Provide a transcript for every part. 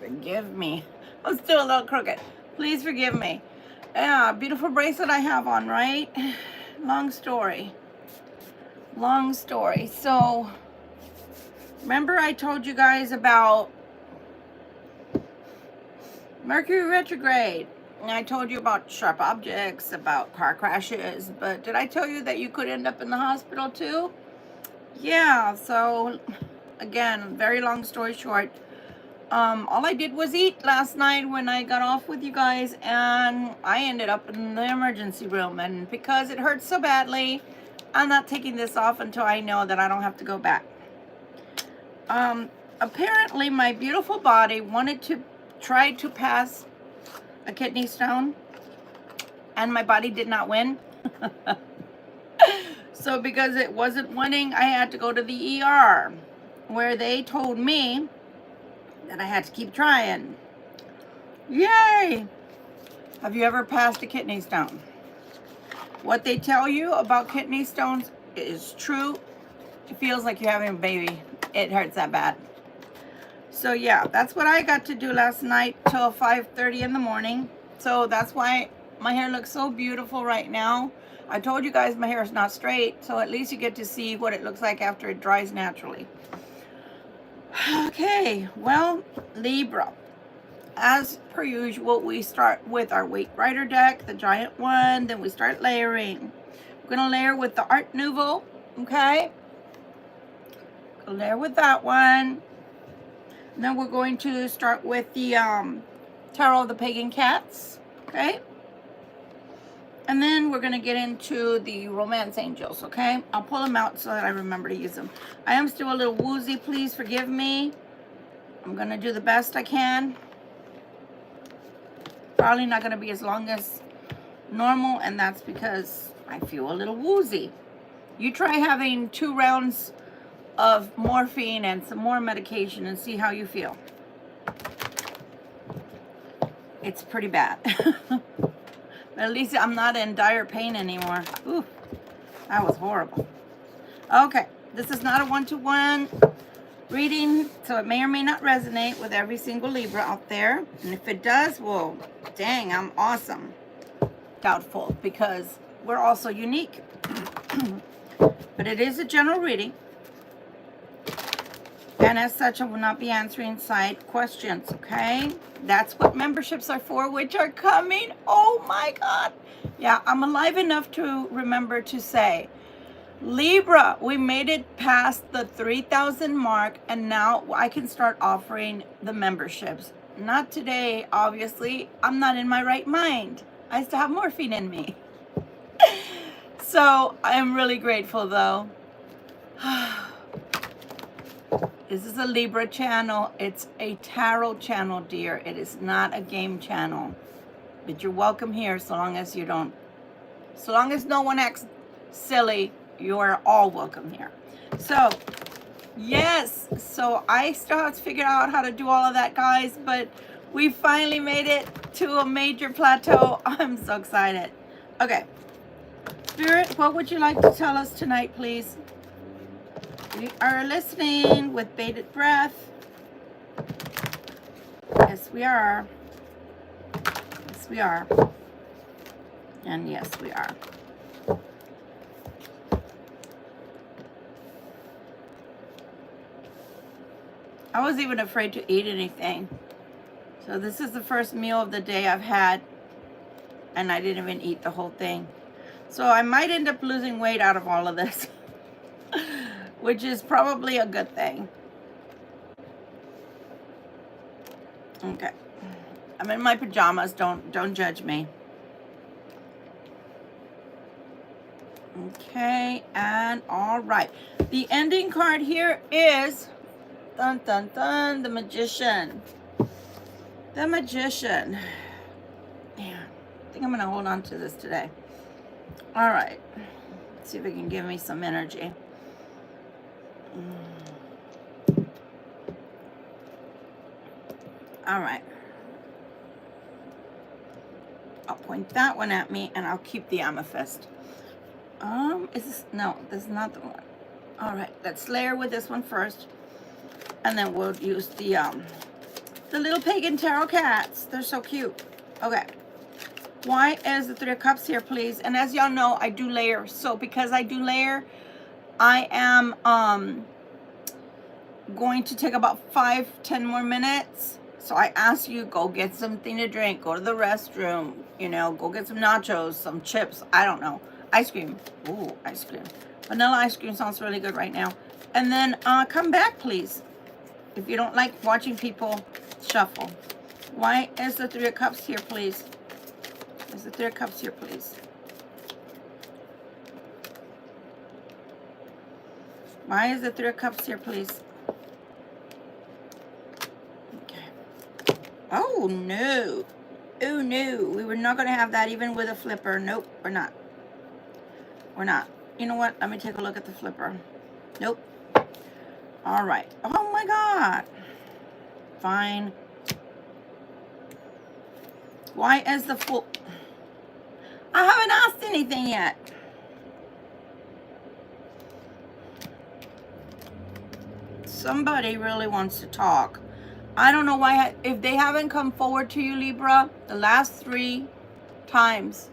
Forgive me. I'm still a little crooked. Please forgive me. Yeah, beautiful bracelet I have on, right? Long story. Long story. So, remember I told you guys about Mercury retrograde. And I told you about sharp objects, about car crashes, but did I tell you that you could end up in the hospital too? Yeah, so again, very long story short. All I did was eat last night when I got off with you guys, and I ended up in the emergency room. And because it hurts so badly, I'm not taking this off until I know that I don't have to go back. Apparently my beautiful body wanted to try to pass a kidney stone, and my body did not win. So because it wasn't winning, I had to go to the ER, where they told me that I had to keep trying. Yay! Have you ever passed a kidney stone? What they tell you about kidney stones is true. It feels like you're having a baby. It hurts that bad. So yeah, that's what I got to do last night till 5:30 in the morning. So that's why my hair looks so beautiful right now. I told you guys my hair is not straight, so at least you get to see what it looks like after it dries naturally. Okay, well, Libra. As per usual, we start with our Weight Rider deck, the giant one, then we start layering. We're going to layer with the Art Nouveau, okay? Layer with that one. And then we're going to start with the Tarot of the Pagan Cats, okay? And then we're going to get into the Romance Angels, okay? I'll pull them out so that I remember to use them. I am still a little woozy. Please forgive me. I'm going to do the best I can. Probably not going to be as long as normal, and that's because I feel a little woozy. You try having 2 rounds of morphine and some more medication and see how you feel. It's pretty bad. But at least I'm not in dire pain anymore. Ooh, that was horrible. Okay, this is not a one-to-one reading, so it may or may not resonate with every single Libra out there. And if it does, well, dang, I'm awesome. Doubtful, because we're also unique. But it is a general reading. And as such, I will not be answering side questions, okay? That's what memberships are for, which are coming. Oh my God. Yeah, I'm alive enough to remember to say, Libra, we made it past the 3,000 mark, and now I can start offering the memberships. Not today, obviously. I'm not in my right mind. I still have morphine in me. So I'm really grateful, though. This is a Libra channel. It's a tarot channel, dear. It is not a game channel. But you're welcome here so long as you don't, so long as no one acts silly, you're all welcome here. So, yes. So I still have to figure out how to do all of that, guys. But we finally made it to a major plateau. I'm so excited. Okay. Spirit, what would you like to tell us tonight, please? We are listening with bated breath. Yes, we are. Yes, we are. And yes, we are. I was even afraid to eat anything. So this is the first meal of the day I've had, and I didn't even eat the whole thing. So I might end up losing weight out of all of this, which is probably a good thing. Okay. I'm in my pajamas. Don't judge me. Okay, and all right. The ending card here is dun dun dun, the Magician. The Magician. Yeah, I think I'm gonna hold on to this today. All right. Let's see if it can give me some energy. All right. I'll point that one at me, and I'll keep the amethyst. Is this, no, this is not the one. All right, let's layer with this one first, and then we'll use the The little pagan tarot cats. They're so cute. Okay. Why is the Three of Cups here, please? And as y'all know, I do layer. So because I do layer, I am going to take about 5-10 more minutes. So I ask you, go get something to drink, go to the restroom, you know, go get some nachos, some chips, I don't know, ice cream. Ooh, ice cream. Vanilla ice cream sounds really good right now. And then come back, please, if you don't like watching people shuffle. Why is the Three of Cups here, please? Is the Three of Cups here, please? Why is the Three of Cups here, please? Oh, no. Oh, no. We were not going to have that even with a flipper. Nope, we're not. We're not. You know what? Let me take a look at the flipper. Nope. All right. Oh, my God. Fine. Why is the Fool? I haven't asked anything yet. Somebody really wants to talk. I don't know why, if they haven't come forward to you, Libra, the last 3 times.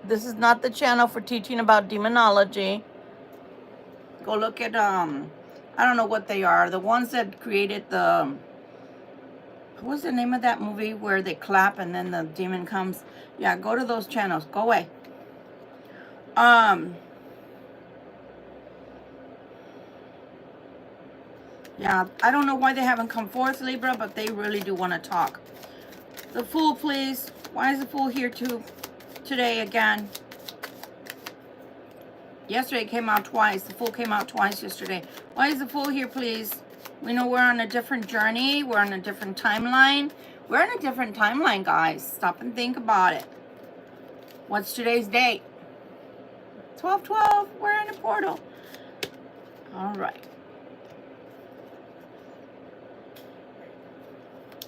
This is not the channel for teaching about demonology. Go look at, I don't know what they are. The ones that created the, what's the name of that movie where they clap and then the demon comes? Yeah, go to those channels. Go away. Yeah, I don't know why they haven't come forth, Libra, but they really do want to talk. The Fool, please. Why is the Fool here today again? Yesterday it came out twice. The Fool came out twice yesterday. Why is the Fool here, please? We know we're on a different journey. We're on a different timeline. We're on a different timeline, guys. Stop and think about it. What's today's date? 12/12. We're in a portal. All right.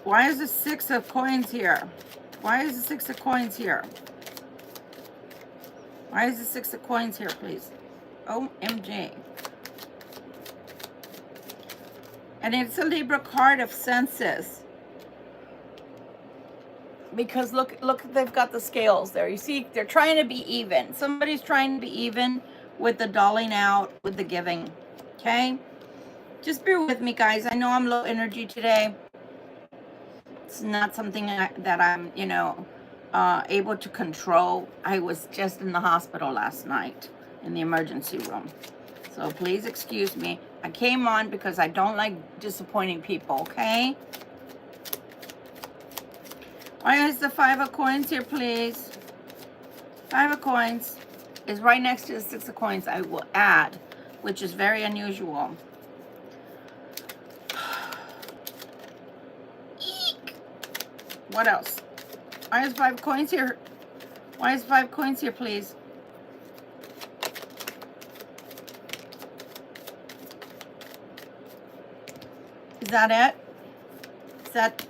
Why is the 6 of coins here? Why is the 6 of coins here? Why is the 6 of coins here, please? OMG. And it's a Libra card of senses. Because look, they've got the scales there. You see, they're trying to be even. Somebody's trying to be even with the doling out, with the giving. Okay? Just bear with me, guys. I know I'm low energy today. It's not something that I'm, you know, able to control. I was just in the hospital last night in the emergency room. So please excuse me. I came on because I don't like disappointing people, okay? Why is the 5 of coins here, please? 5 of coins is right next to the 6 of coins, I will add, which is very unusual. Eek! What else? Why is 5 coins here? Why is 5 coins here, please? Is that it? Is that...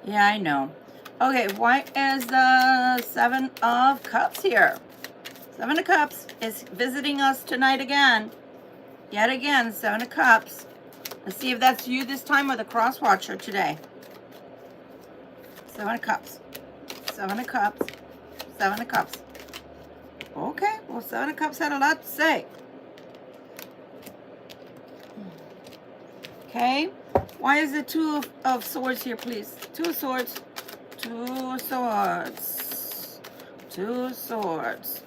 Yeah, I know. Okay, why is the 7 of Cups here? 7 of Cups is visiting us tonight again. Yet again, 7 of Cups. Let's see if that's you this time or the cross watcher today. 7 of Cups. 7 of Cups. 7 of Cups. Okay, well, 7 of Cups had a lot to say. Okay, why is the 2 of Swords here, please? 2 of Swords. 2 of Swords. 2 of Swords.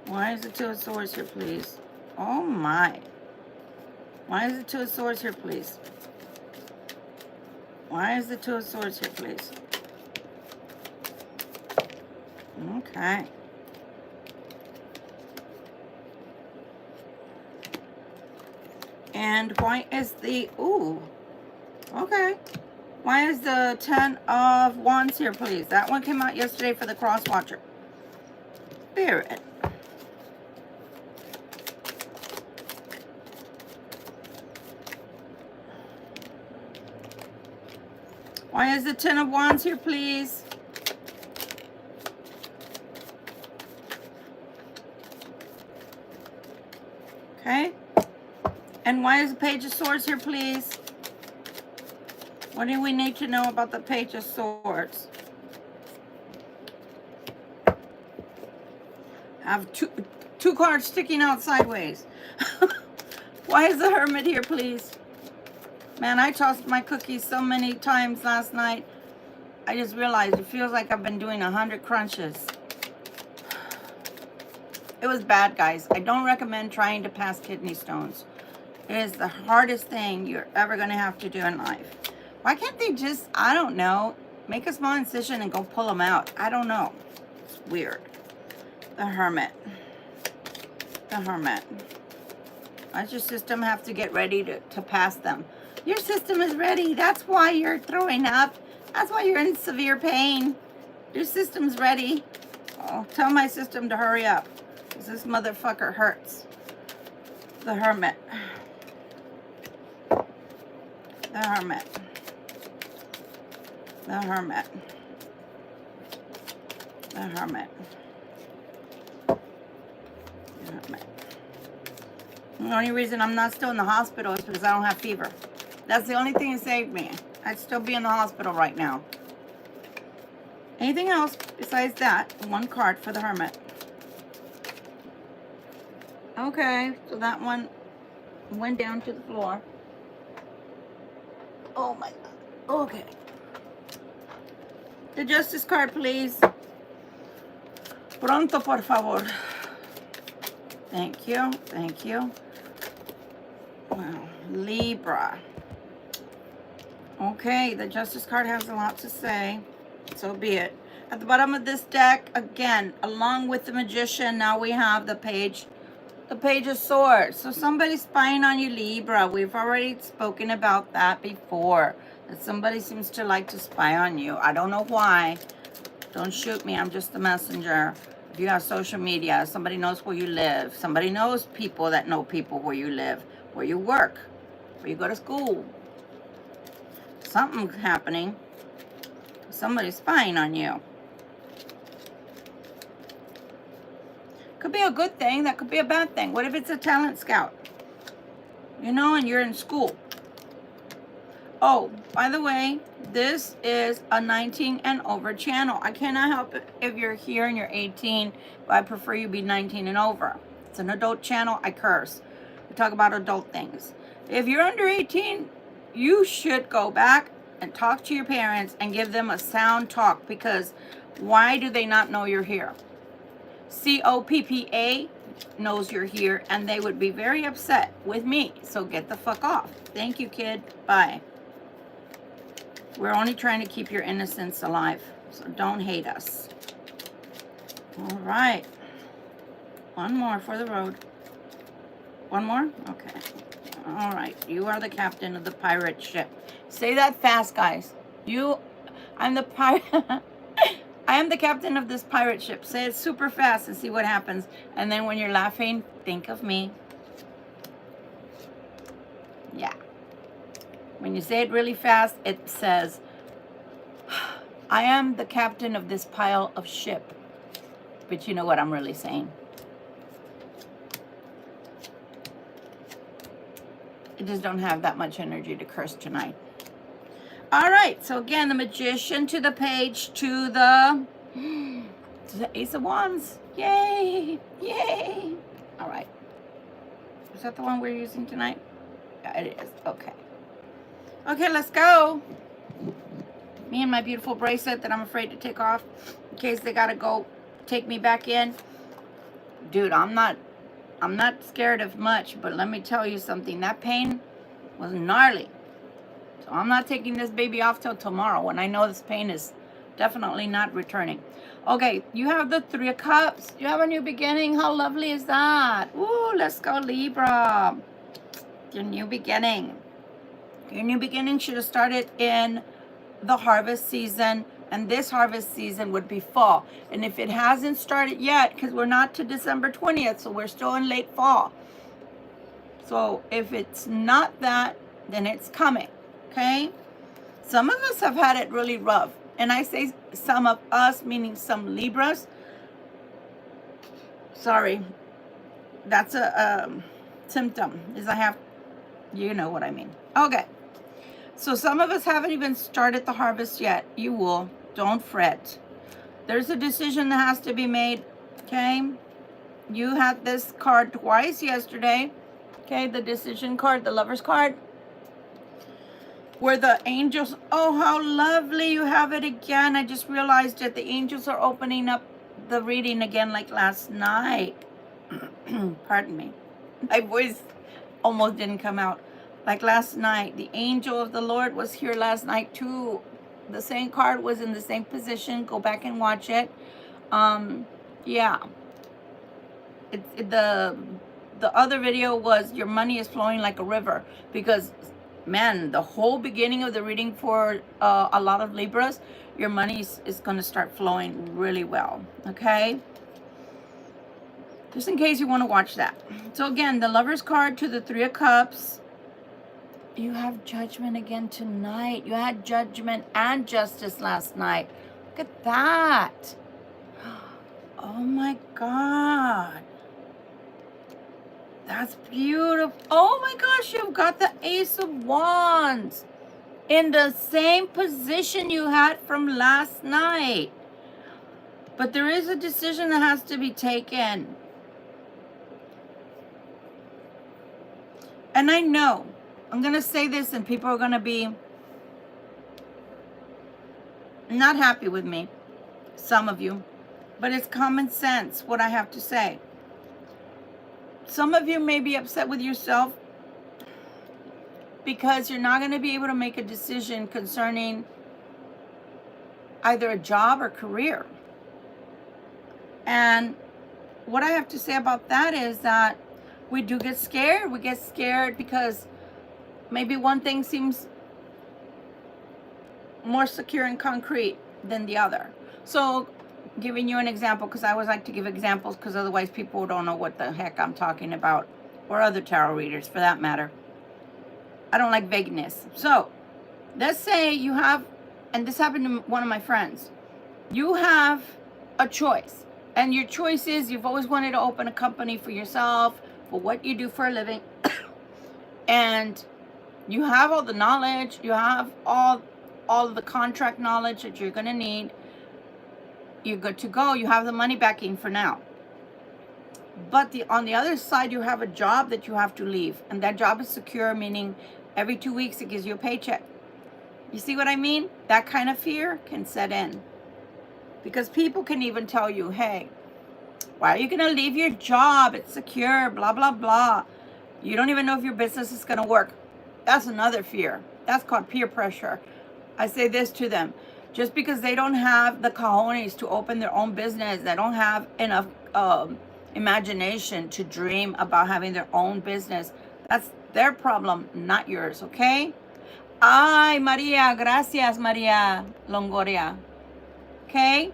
Why is the 2 of Swords here, please? Oh, my. Why is the 2 of Swords here, please? Why is the 2 of Swords here, please? Okay. And why is the... Ooh. Okay. Why is the 10 of Wands here, please? That one came out yesterday for the cross watcher. Spirit. Why is the 10 of Wands here, please? Okay. And why is the Page of Swords here, please? What do we need to know about the Page of Swords? I have two cards sticking out sideways. Why is the Hermit here, please? Man, I tossed my cookies so many times last night. I just realized it feels like I've been doing 100 crunches. It was bad, guys. I don't recommend trying to pass kidney stones. It is the hardest thing you're ever going to have to do in life. Why can't they just, I don't know, make a small incision and go pull them out? I don't know. It's weird. The Hermit. The Hermit. Does your system have to get ready to pass them? Your system is ready. That's why you're throwing up. That's why you're in severe pain. Your system's ready. Oh, tell my system to hurry up, because this motherfucker hurts. The Hermit. The Hermit. The Hermit. The Hermit. The Hermit. The only reason I'm not still in the hospital is because I don't have fever. That's the only thing that saved me. I'd still be in the hospital right now. Anything else besides that? One card for the Hermit. Okay, so that one went down to the floor. Oh my God. Okay. The Justice card, please. Pronto, por favor. Thank you. Thank you. Wow. Libra. Okay, the Justice card has a lot to say. So be it. At the bottom of this deck, again, along with the Magician, now we have the Page of Swords. So somebody's spying on you, Libra. We've already spoken about that before. That somebody seems to like to spy on you. I don't know why. Don't shoot me. I'm just the messenger. If you have social media, somebody knows where you live. Somebody knows people that know people where you live, where you work, where you go to school. Something's happening. Somebody's spying on you. Could be a good thing. That could be a bad thing. What if it's a talent scout? You know, and you're in school. Oh, by the way, this is a 19 and over channel. I cannot help it if you're here and you're 18, but I prefer you be 19 and over. It's an adult channel. I curse. We talk about adult things. If you're under 18, you should go back and talk to your parents and give them a sound talk, because why do they not know you're here? COPPA knows you're here, and they would be very upset with me. So get the fuck off. Thank you, kid. Bye. We're only trying to keep your innocence alive, so don't hate us. All right. One more for the road. One more? Okay. All right. You are the captain of the pirate ship. Say that fast, guys. I'm the pirate. I am the captain of this pirate ship. Say it super fast and see what happens. And then when you're laughing, think of me. Yeah. When you say it really fast, it says, I am the captain of this pile of ship. But you know what I'm really saying. I just don't have that much energy to curse tonight. All right, so again, the Magician to the Page to the Ace of Wands. Yay, yay. All right. Is that the one we're using tonight? Yeah, it is. Okay. Okay, let's go. Me and my beautiful bracelet that I'm afraid to take off in case they gotta go take me back in. Dude, I'm not scared of much, but let me tell you something. That pain was gnarly. So I'm not taking this baby off till tomorrow when I know this pain is definitely not returning. Okay, you have the Three of Cups. You have a new beginning. How lovely is that? Ooh, let's go, Libra. Your new beginning. Your new beginning should have started in the harvest season, and this harvest season would be fall. And if it hasn't started yet, because we're not to December 20th, so we're still in late fall. So if it's not that, then it's coming. Okay? Some of us have had it really rough. And I say some of us, meaning some Libras. Sorry. That's a symptom, is I have You know what I mean. Okay. So some of us haven't even started the harvest yet. You will. Don't fret. There's a decision that has to be made. Okay. You had this card twice yesterday. Okay. The decision card, the lover's card. Where the angels, oh, how lovely, you have it again. I just realized that the angels are opening up the reading again like last night. Pardon me. My voice almost didn't come out. Like last night, the angel of the Lord was here last night too. The same card was in the same position. Go back and watch it. Yeah. The other video was your money is flowing like a river, because man, the whole beginning of the reading for a lot of Libras, your money is going to start flowing really well. Okay, just in case you want to watch that. So again, the Lover's card to the Three of Cups. You have Judgment again tonight. You had Judgment and Justice last night. Look at that. Oh my God. That's beautiful. Oh my gosh, you've got the Ace of Wands in the same position you had from last night. But there is a decision that has to be taken. And I know, I'm going to say this and people are going to be not happy with me, some of you, but it's common sense what I have to say. Some of you may be upset with yourself because you're not going to be able to make a decision concerning either a job or career. And what I have to say about that is that we do get scared. We get scared because maybe one thing seems more secure and concrete than the other. So giving you an example, because I always like to give examples, because otherwise people don't know what the heck I'm talking about, or other tarot readers for that matter. I don't like vagueness. So let's say you have, and this happened to one of my friends, you have a choice, and your choice is you've always wanted to open a company for yourself, for what you do for a living, and you have all the knowledge, you have all of the contract knowledge that you're going to need. You're good to go. You have the money backing for now. But on the other side, you have a job that you have to leave. And that job is secure, meaning every 2 weeks it gives you a paycheck. You see what I mean? That kind of fear can set in. Because people can even tell you, hey, why are you going to leave your job? It's secure, blah, blah, blah. You don't even know if your business is going to work. That's another fear. That's called peer pressure. I say this to them. Just because they don't have the cojones to open their own business, they don't have enough imagination to dream about having their own business, that's their problem, not yours, okay? Ay, Maria, gracias, Maria Longoria. Okay?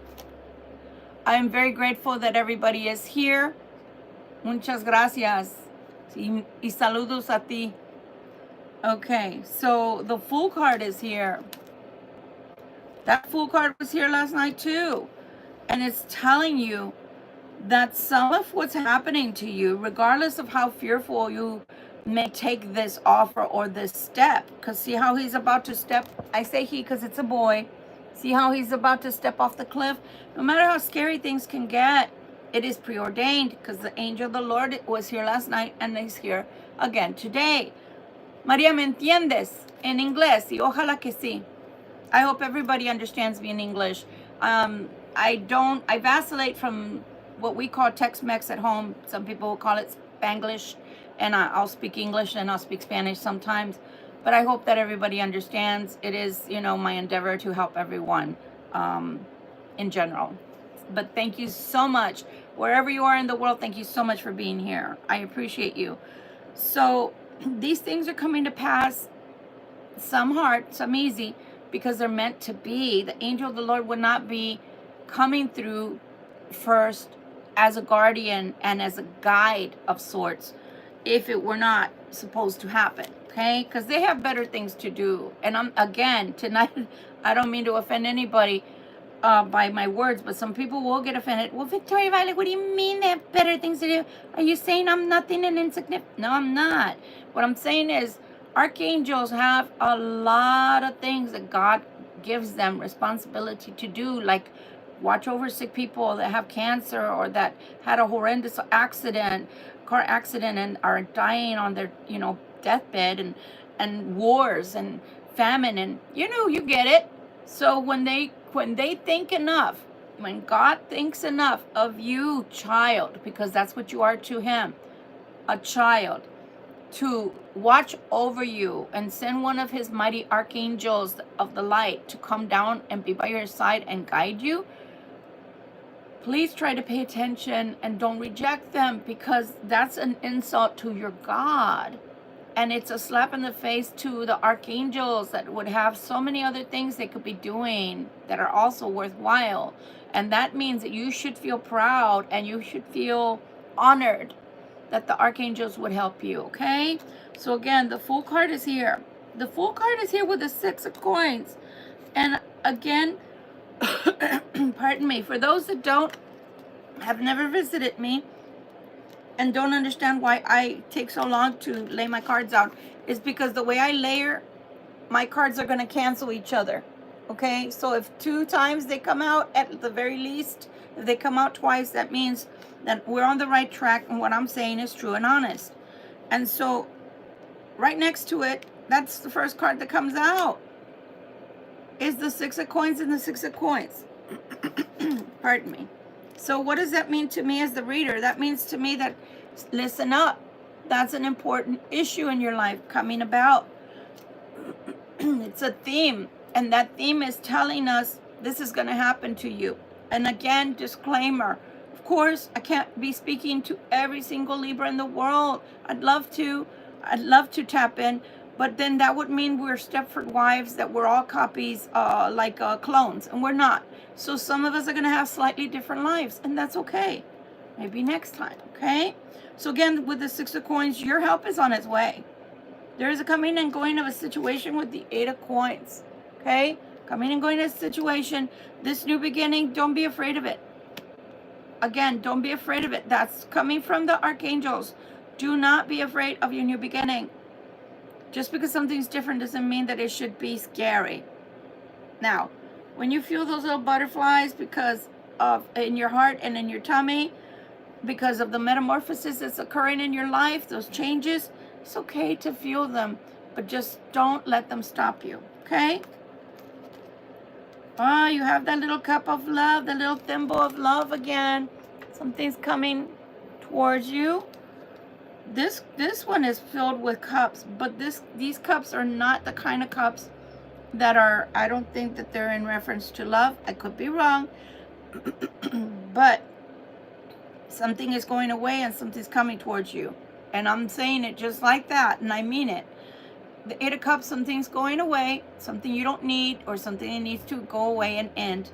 I am very grateful that everybody is here. Muchas gracias. Y saludos a ti. Okay, so the Fool card is here. That Fool card was here last night too. And it's telling you that some of what's happening to you, regardless of how fearful you may take this offer or this step, because see how he's about to step, I say he because it's a boy, see how he's about to step off the cliff? No matter how scary things can get, it is preordained, because the angel of the Lord was here last night and is here again today. María, ¿me entiendes? En inglés, y ojalá que sí. I hope everybody understands me in English. I vacillate from what we call Tex-Mex at home. Some people will call it Spanglish, and I'll speak English and I'll speak Spanish sometimes. But I hope that everybody understands. It is, my endeavor to help everyone in general. But thank you so much. Wherever you are in the world, thank you so much for being here. I appreciate you. So these things are coming to pass, some hard, some easy, because they're meant to be. The angel of the Lord would not be coming through first as a guardian and as a guide of sorts if it were not supposed to happen, okay? Because they have better things to do. And again, tonight, I don't mean to offend anybody by my words, but some people will get offended. Well, Victoria Violet, what do you mean they have better things to do? Are you saying I'm nothing and insignificant? No, I'm not. What I'm saying is, Archangels have a lot of things that God gives them responsibility to do, like watch over sick people that have cancer or that had a horrendous accident, car accident, and are dying on their, deathbed, and wars and famine, and you get it. So when they think enough, when God thinks enough of you, child, because that's what you are to him, a child, to watch over you and send one of his mighty archangels of the light to come down and be by your side and guide you, please try to pay attention and don't reject them, because that's an insult to your God. And it's a slap in the face to the archangels that would have so many other things they could be doing that are also worthwhile. And that means that you should feel proud and you should feel honored that the archangels would help you, okay? So again, the Fool card is here. The Fool card is here with the 6 of coins. And again, pardon me, for those that have never visited me and don't understand why I take so long to lay my cards out, is because the way I layer, my cards are going to cancel each other, okay? So if 2 times they come out, at the very least, if they come out twice, that means that we're on the right track and what I'm saying is true and honest. And so right next to it, that's the first card that comes out, is the 6 of coins and the 6 of coins. Pardon me. So what does that mean to me as the reader? That means to me that, listen up, that's an important issue in your life coming about. It's a theme, and that theme is telling us this is going to happen to you. And again, disclaimer, of course, I can't be speaking to every single Libra in the world. I'd love to tap in, but then that would mean we're Stepford wives, that we're all copies, like clones, and we're not. So some of us are going to have slightly different lives, and that's okay. Maybe next time, okay? So again, with the 6 of coins, your help is on its way. There is a coming and going of a situation with the 8 of coins, okay? Coming and going of a situation. This new beginning, don't be afraid of it. Again, don't be afraid of it. That's coming from the archangels. Do not be afraid of your new beginning. Just because something's different doesn't mean that it should be scary. Now, when you feel those little butterflies because of in your heart and in your tummy, because of the metamorphosis that's occurring in your life, those changes, it's okay to feel them, but just don't let them stop you, okay? Oh, you have that little cup of love, the little thimble of love again. Something's coming towards you. This one is filled with cups, but these cups are not the kind of cups that are, I don't think that they're in reference to love. I could be wrong. But something is going away and something's coming towards you. And I'm saying it just like that, and I mean it. The 8 of Cups, something's going away, something you don't need, or something that needs to go away and end,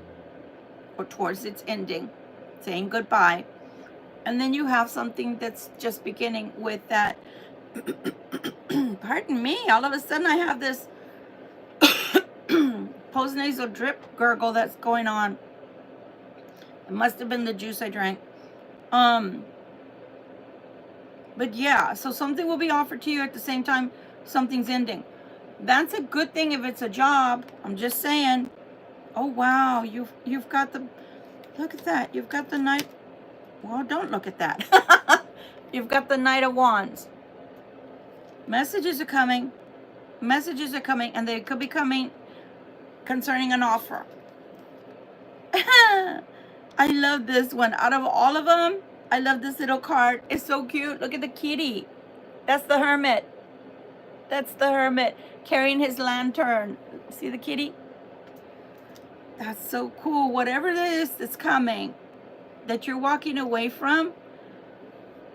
or towards its ending, saying goodbye. And then you have something that's just beginning with that. Pardon me, all of a sudden I have this postnasal drip gurgle that's going on. It must have been the juice I drank. But yeah, so something will be offered to you at the same time something's ending. That's a good thing if it's a job. I'm just saying. Oh wow, you've got the, look at that. You've got the Knight. Well, don't look at that. You've got the Knight of Wands. Messages are coming. Messages are coming, and they could be coming concerning an offer. I love this one. Out of all of them, I love this little card. It's so cute. Look at the kitty. That's the Hermit. That's the Hermit carrying his lantern. See the kitty? That's so cool. Whatever it is that's coming, that you're walking away from,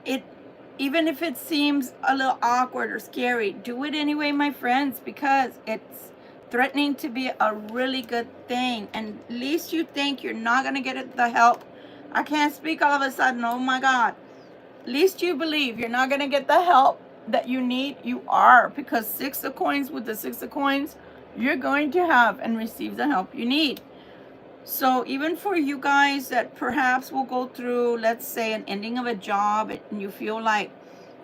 it, even if it seems a little awkward or scary, do it anyway, my friends, because it's threatening to be a really good thing. And at least you think you're not going to get the help. I can't speak all of a sudden. Oh my God. At least you believe you're not going to get the help that you need. You are, because 6 of coins, with the 6 of coins, you're going to have and receive the help you need. So even for you guys that perhaps will go through, let's say, an ending of a job, and you feel like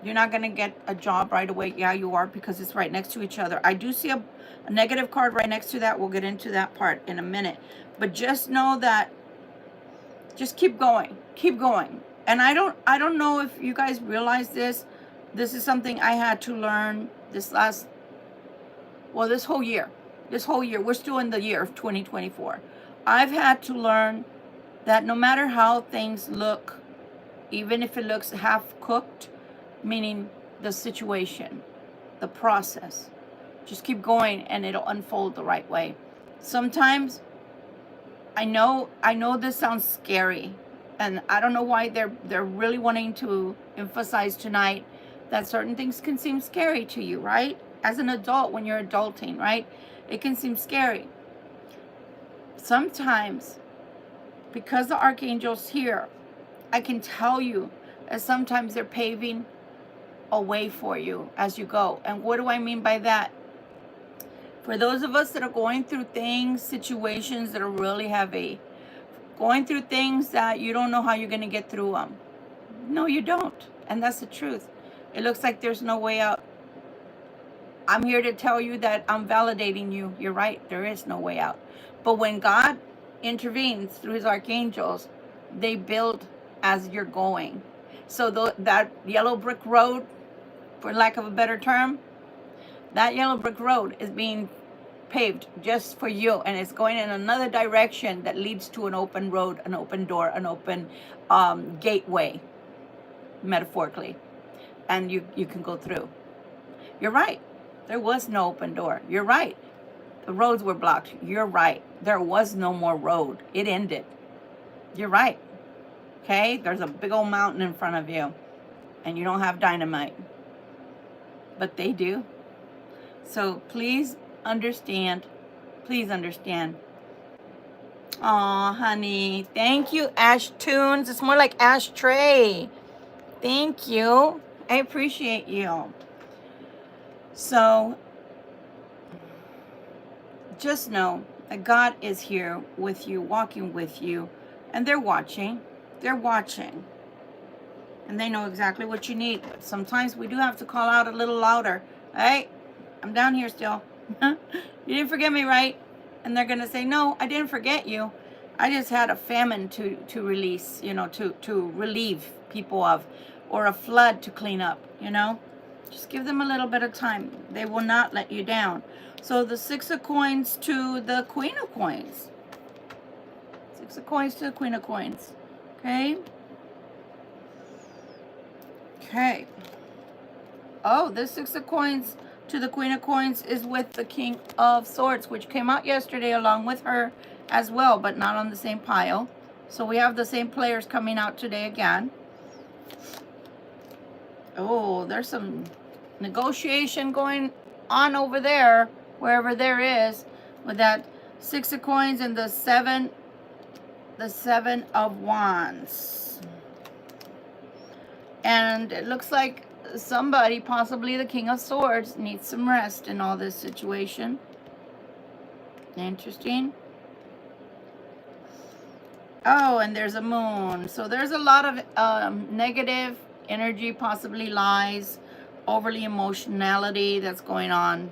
You're not going to get a job right away. Yeah, you are, because it's right next to each other. I do see a negative card right next to that. We'll get into that part in a minute. But just know that, just keep going. Keep going. And I don't know if you guys realize this. This is something I had to learn this whole year. This whole year. We're still in the year of 2024. I've had to learn that no matter how things look, even if it looks half cooked, meaning the situation, the process, just keep going and it'll unfold the right way. Sometimes I know this sounds scary, and I don't know why they're really wanting to emphasize tonight that certain things can seem scary to you, right? As an adult, when you're adulting, right? It can seem scary. Sometimes, because the archangel's here, I can tell you that sometimes they're paving a way for you as you go. And what do I mean by that? For those of us that are going through things, situations that are really heavy, going through things that you don't know how you're going to get through them. No, you don't. And that's the truth. It looks like there's no way out. I'm here to tell you that I'm validating you. You're right. There is no way out. But when God intervenes through his archangels, they build as you're going. So that yellow brick road, for lack of a better term, that yellow brick road is being paved just for you, and it's going in another direction that leads to an open road, an open door, an open gateway, metaphorically, and you can go through. You're right. There was no open door. You're right. The roads were blocked. You're right. There was no more road. It ended. You're right. Okay? There's a big old mountain in front of you, and you don't have dynamite. But they do. So please understand. Please understand. Aw, honey. Thank you, Ash Tunes. It's more like ashtray. Thank you. I appreciate you. So just know that God is here with you, walking with you, and they're watching. They're watching. And they know exactly what you need. But sometimes we do have to call out a little louder. Hey, I'm down here still. You didn't forget me, right? And they're going to say, no, I didn't forget you. I just had a famine to release, to relieve people of, or a flood to clean up, Just give them a little bit of time. They will not let you down. So the 6 of coins to the Queen of coins. 6 of coins to the Queen of coins. Okay? Okay. Oh, this 6 of coins to the Queen of coins is with the King of swords, which came out yesterday along with her as well, but not on the same pile. So we have the same players coming out today again. Oh, there's some negotiation going on over there, wherever there is, with that 6 of coins and the 7 of wands. And it looks like somebody, possibly the King of swords, needs some rest in all this situation. Interesting. Oh, and there's a moon. So there's a lot of negative energy, possibly lies, overly emotionality that's going on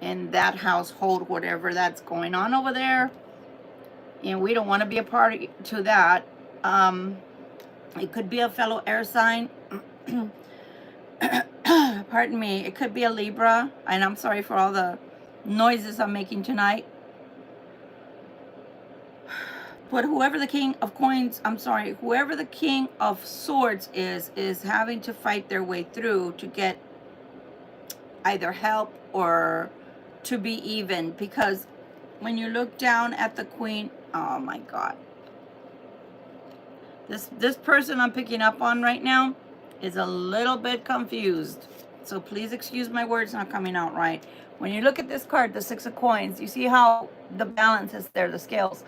in that household, whatever that's going on over there. And we don't want to be a party to that. It could be a fellow air sign. Pardon me. It could be a Libra. And I'm sorry for all the noises I'm making tonight. But whoever the King of coins, whoever the King of swords is having to fight their way through to get either help or to be even. Because when you look down at the Queen, oh my God. This person I'm picking up on right now is a little bit confused. So please excuse my words not coming out right. When you look at this card, the 6 of coins, you see how the balance is there, the scales.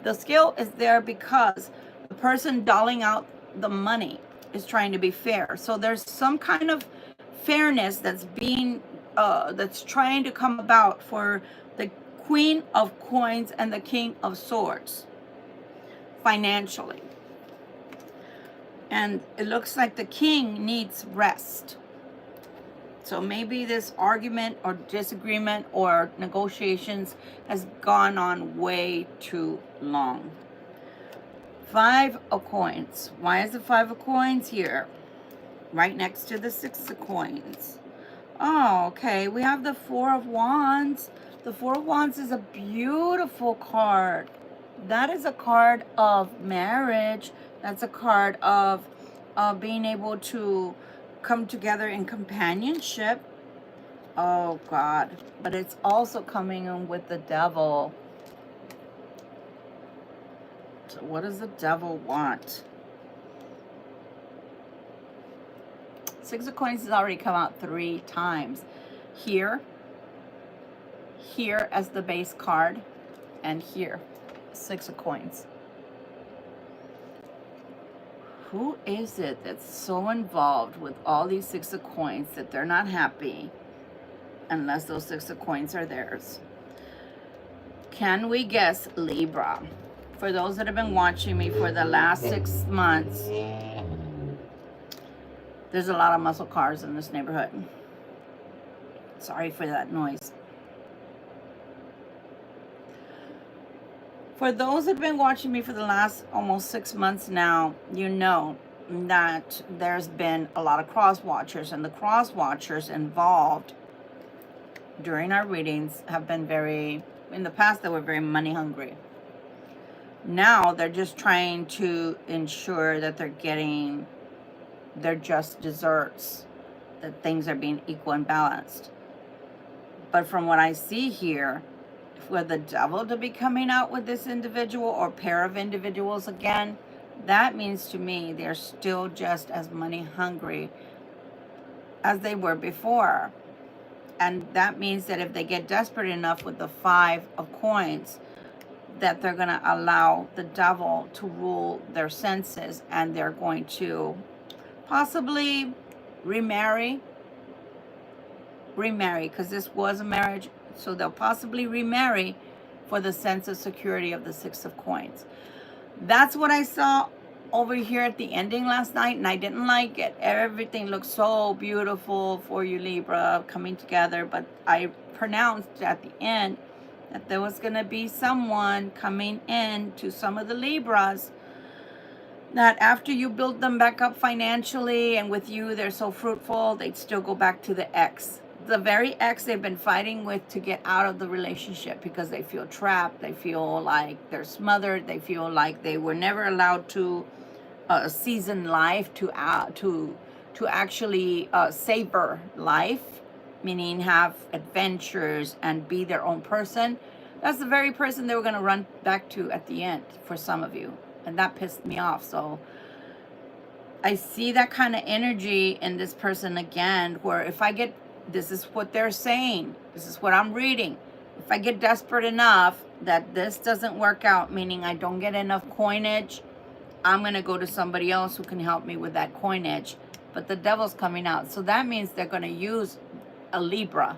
The scale is there because the person doling out the money is trying to be fair. So there's some kind of fairness that's that's trying to come about for the Queen of coins and the King of swords financially. And it looks like the king needs rest. So maybe this argument or disagreement or negotiations has gone on way too long. 5 of coins. Why is the 5 of coins here? Right next to the 6 of coins. Oh, okay. We have the 4 of wands. The 4 of wands is a beautiful card. That is a card of marriage. That's a card of being able to come together in companionship. Oh, God. But it's also coming in with the devil. So what does the devil want? 6 of coins has already come out 3 times. Here as the base card, and here, 6 of coins. Who is it that's so involved with all these 6 of coins that they're not happy unless those 6 of coins are theirs? Can we guess Libra? For those that have been watching me for the last 6 months, there's a lot of muscle cars in this neighborhood. Sorry for that noise. For those that have been watching me for the last almost 6 months now, you know that there's been a lot of cross watchers, and the cross watchers involved during our readings have been in the past they were very money hungry. Now they're just trying to ensure that they're getting their just desserts, that things are being equal and balanced. But from what I see here, for the devil to be coming out with this individual or pair of individuals again, that means to me they're still just as money hungry as they were before. And that means that if they get desperate enough with the 5 of coins, that they're going to allow the devil to rule their senses, and they're going to possibly remarry, because this was a marriage. So they'll possibly remarry for the sense of security of the 6 of coins. That's what I saw over here at the ending last night, and I didn't like it. Everything looked so beautiful for you, Libra, coming together. But I pronounced at the end that there was going to be someone coming in to some of the Libras that after you build them back up financially and with you they're so fruitful, they'd still go back to the ex. The very ex they've been fighting with to get out of the relationship because they feel trapped, they feel like they're smothered, they feel like they were never allowed to season life, to actually savor life, meaning have adventures and be their own person. That's the very person they were going to run back to at the end for some of you. And that pissed me off. So I see that kind of energy in this person again, where if I get, this is what they're saying, this is what I'm reading, if I get desperate enough that this doesn't work out, meaning I don't get enough coinage, I'm going to go to somebody else who can help me with that coinage. But the devil's coming out. So that means they're going to use a Libra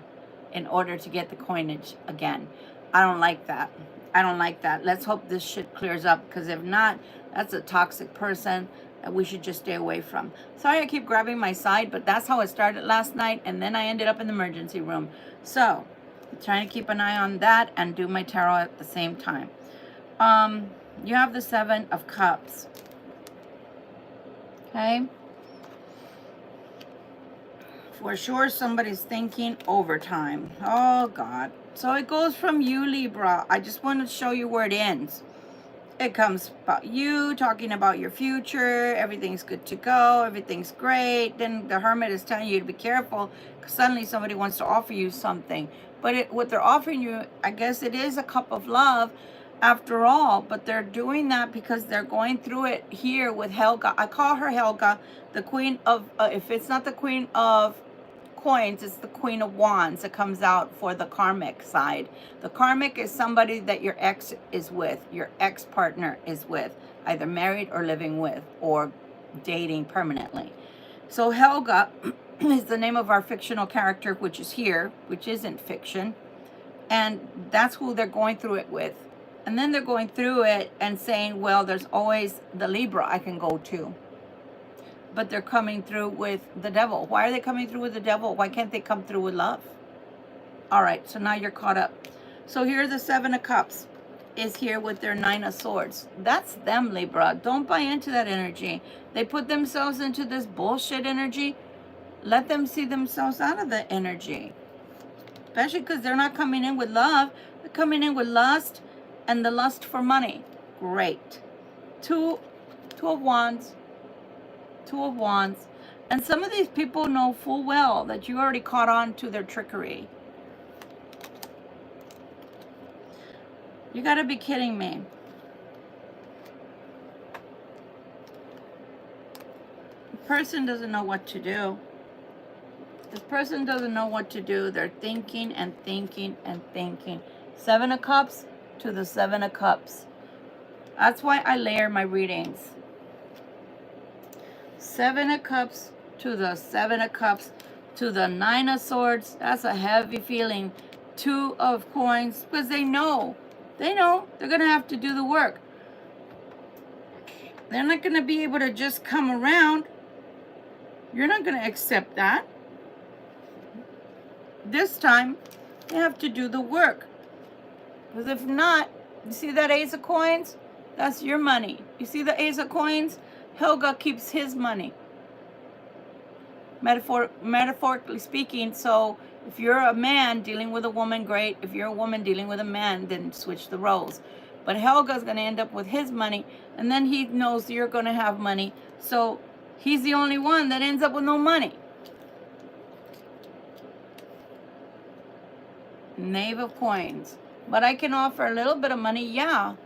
in order to get the coinage again. I don't like that. I don't like that. Let's hope this shit clears up, because if not, that's a toxic person that we should just stay away from. Sorry I keep grabbing my side, but that's how it started last night, and then I ended up in the emergency room. So I'm trying to keep an eye on that and do my tarot at the same time. You have the 7 of Cups. Okay? For sure somebody's thinking overtime. Oh, God. So it goes from you, Libra. I just want to show you where it ends. It comes about you, talking about your future. Everything's good to go. Everything's great. Then the Hermit is telling you to be careful, because suddenly somebody wants to offer you something. But what they're offering you, I guess it is a cup of love after all. But they're doing that because they're going through it here with Helga. I call her Helga, the queen of, if it's not the queen of coins, it's the Queen of Wands that comes out for the karmic side. The karmic is somebody that your ex is with, your ex-partner is with, either married or living with, or dating permanently. So Helga is the name of our fictional character, which is here, which isn't fiction. And that's who they're going through it with. And then they're going through it and saying, well, there's always the Libra I can go to. but they're coming through with the devil. Why are they coming through with the devil? Why can't they come through with love? All right, so now you're caught up. So here the Seven of Cups is here with their Nine of Swords. That's them, Libra. Don't buy into that energy. They put themselves into this bullshit energy. Let them see themselves out of the energy. Especially because they're not coming in with love. They're coming in with lust and the lust for money. Great. Two of Wands. Two of Wands. And some of these people know full well that you already caught on to their trickery. You gotta be kidding me. The person doesn't know what to do. This person doesn't know what to do. They're thinking and thinking and thinking. Seven of Cups to the Seven of Cups. That's why I layer my readings. Seven of Cups to the Seven of Cups to the Nine of Swords. That's a heavy feeling. Two of Coins, because they know they're going to have to do the work. They're not going to be able to just come around. You're not going to accept that. This time, they have to do the work. Because if not, you see that Ace of Coins? That's your money. You see the Ace of Coins? Helga keeps his money. Metaphorically speaking, so if you're a man dealing with a woman, great. If you're a woman dealing with a man, then switch the roles. But Helga's going to end up with his money, and then he knows you're going to have money. So he's the only one that ends up with no money. Knave of Coins. But I can offer a little bit of money, yeah.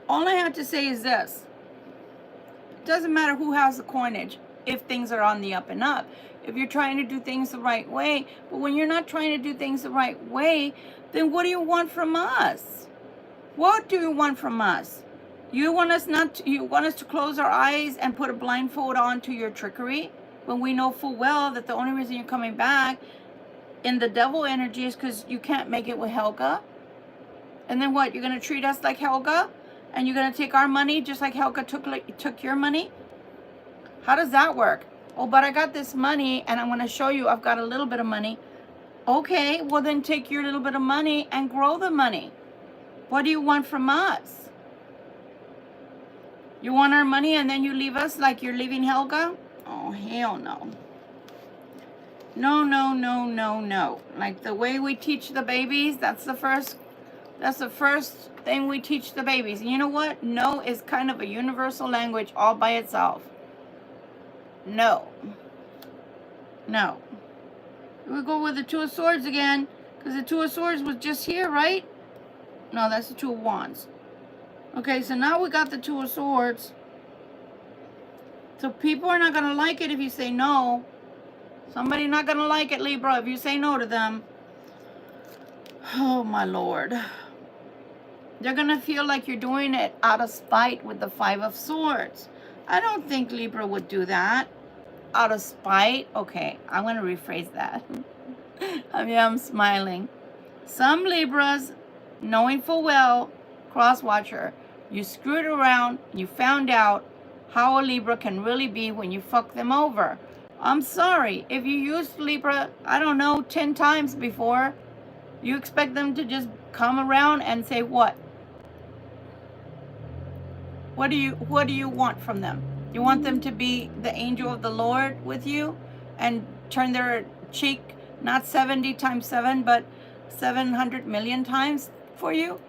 All I have to say is this. It doesn't matter who has the coinage if things are on the up and up. If you're trying to do things the right way. But when you're not trying to do things the right way, then what do you want from us? What do you want from us? You want us to close our eyes and put a blindfold on to your trickery when we know full well that the only reason you're coming back in the devil energy is because you can't make it with Helga? And then what? You're going to treat us like Helga? And you're going to take our money just like Helga took your money? How does that work? Oh, but I got this money and I'm going to show you I've got a little bit of money. Okay, well then take your little bit of money and grow the money. What do you want from us? You want our money and then you leave us like you're leaving Helga? Oh, hell no. No, no, no, no, no. Like the way we teach the babies, that's the first thing we teach the babies. And you know what? No is kind of a universal language all by itself. No. No. We go with the Two of Swords again, because the Two of Swords was just here, right? No, that's the Two of Wands. Okay, so now we got the Two of Swords. So people are not going to like it if you say no. Somebody's not going to like it, Libra, if you say no to them. Oh, my Lord. They're going to feel like you're doing it out of spite with the Five of Swords. I don't think Libra would do that. Out of spite? Okay, I'm going to rephrase that. I'm smiling. Some Libras, knowing full well, cross-watcher, you screwed around, you found out how a Libra can really be when you fuck them over. I'm sorry, if you used Libra, I don't know, 10 times before, you expect them to just come around and say what? What do you want from them? You want them to be the angel of the Lord with you and turn their cheek not 70 times 7, but 700 million times for you?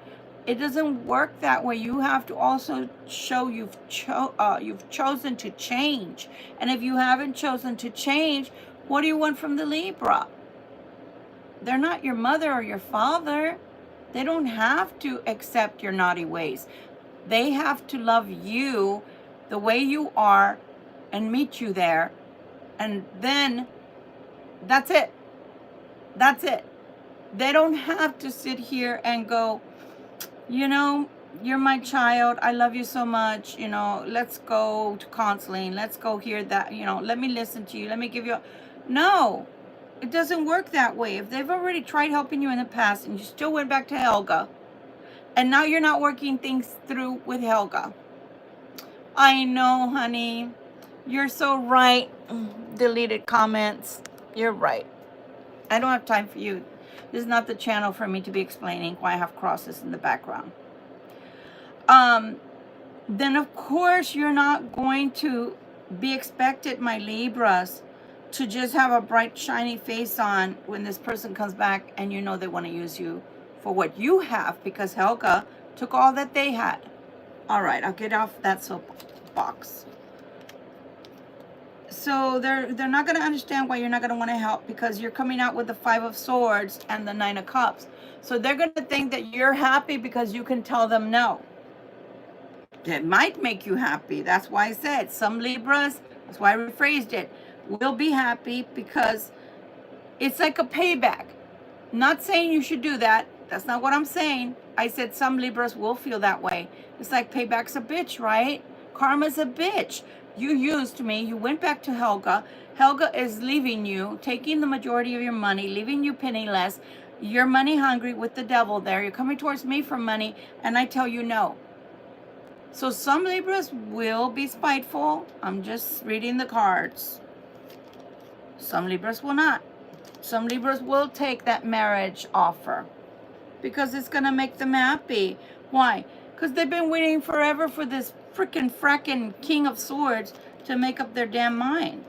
It doesn't work that way. You have to also show you've chosen to change. And if you haven't chosen to change, what do you want from the Libra? They're not your mother or your father. They don't have to accept your naughty ways. They have to love you the way you are and meet you there. And then that's it. That's it. They don't have to sit here and go, you know, you're my child. I love you so much. You know, let's go to counseling. Let's go hear that. You know, let me listen to you. Let me give you. No, it doesn't work that way. If they've already tried helping you in the past and you still went back to Helga, and now you're not working things through with Helga. I know, honey. You're so right. Deleted comments. You're right. I don't have time for you. This is not the channel for me to be explaining why I have crosses in the background. Then of course you're not going to be expected, my Libras, to just have a bright, shiny face on when this person comes back and you know they want to use you for what you have, because Helga took all that they had. All right, I'll get off that soapbox. So they're not going to understand why you're not going to want to help, because you're coming out with the 5 of Swords and the 9 of Cups. So they're going to think that you're happy because you can tell them no. It might make you happy. That's why I said some Libras, that's why I rephrased it, will be happy because it's like a payback. Not saying you should do that. That's not what I'm saying. I said some Libras will feel that way. It's like payback's a bitch, right? Karma's a bitch. You used me. You went back to Helga. Helga is leaving you, taking the majority of your money, leaving you penniless. You're money hungry with the devil there. You're coming towards me for money, and I tell you no. So some Libras will be spiteful. I'm just reading the cards. Some Libras will not. Some Libras will take that marriage offer because it's going to make them happy. Why? Because they've been waiting forever for this freaking fracking King of Swords to make up their damn mind.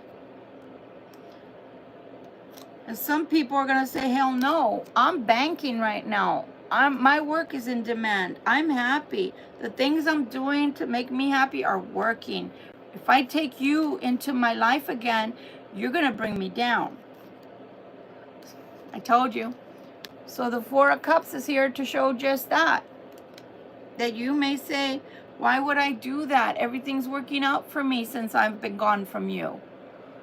And some people are going to say, hell no, I'm banking right now. My work is in demand. I'm happy. The things I'm doing to make me happy are working. If I take you into my life again, you're going to bring me down. I told you. So the 4 of Cups is here to show just that. That you may say, why would I do that? Everything's working out for me since I've been gone from you.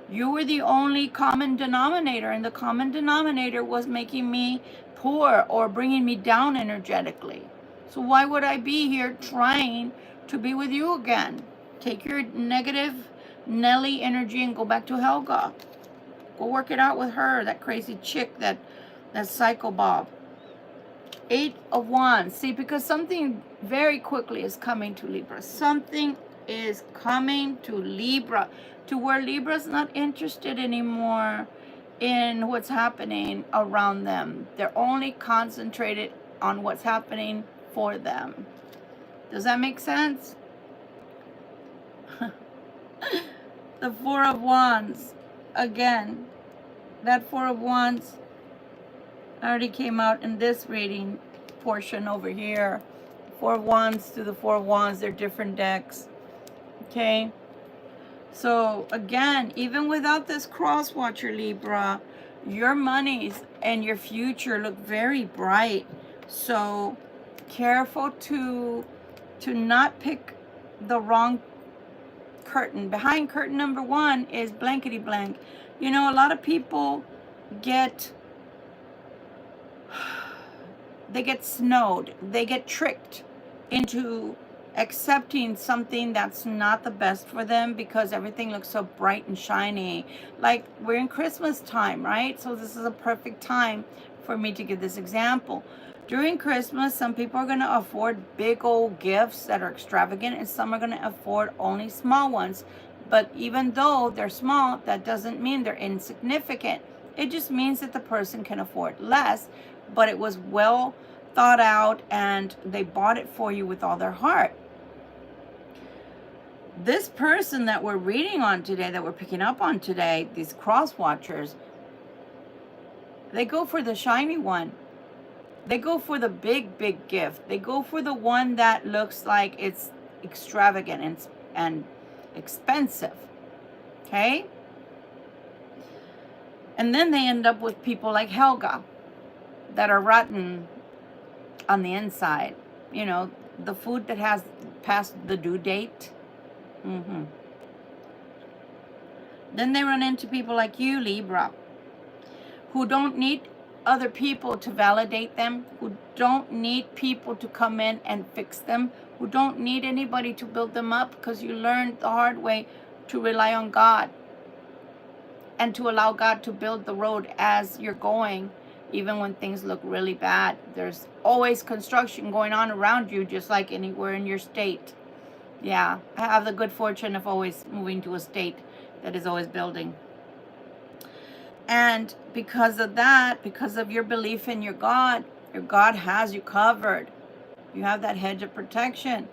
You were the only common denominator, and the common denominator was making me poor or bringing me down energetically. So why would I be here trying to be with you again? Take your negative Nelly energy and go back to Helga. Go work it out with her, that crazy chick, that psycho Bob. 8 of Wands. See, because something very quickly is coming to Libra. Something is coming to Libra, to where Libra's not interested anymore in what's happening around them. They're only concentrated on what's happening for them. Does that make sense? The 4 of Wands. Again, that 4 of Wands already came out in this reading portion over here. 4 of Wands to the 4 of Wands, they're different decks. Okay? So again, even without this cross watcher, Libra, your monies and your future look very bright. So careful to not pick the wrong curtain. Behind curtain number 1 is blankety blank. You know, a lot of people get snowed. They get tricked into accepting something that's not the best for them because everything looks so bright and shiny. Like, we're in Christmas time, right? So this is a perfect time for me to give this example. During Christmas, some people are going to afford big old gifts that are extravagant, and some are going to afford only small ones. But even though they're small, that doesn't mean they're insignificant. It just means that the person can afford less, but it was well thought out and they bought it for you with all their heart. This person that we're reading on today, that we're picking up on today, these cross watchers, they go for the shiny one. They go for the big gift. They go for the one that looks like it's extravagant and expensive. Okay? And then they end up with people like Helga that are rotten on the inside. You know, the food that has passed the due date. Then they run into people like you, Libra, who don't need other people to validate them, who don't need people to come in and fix them, who don't need anybody to build them up, because you learned the hard way to rely on God and to allow God to build the road as you're going, even when things look really bad. There's always construction going on around you, just like anywhere in your state. Yeah, I have the good fortune of always moving to a state that is always building. And because of that, because of your belief in your God has you covered. You have that hedge of protection.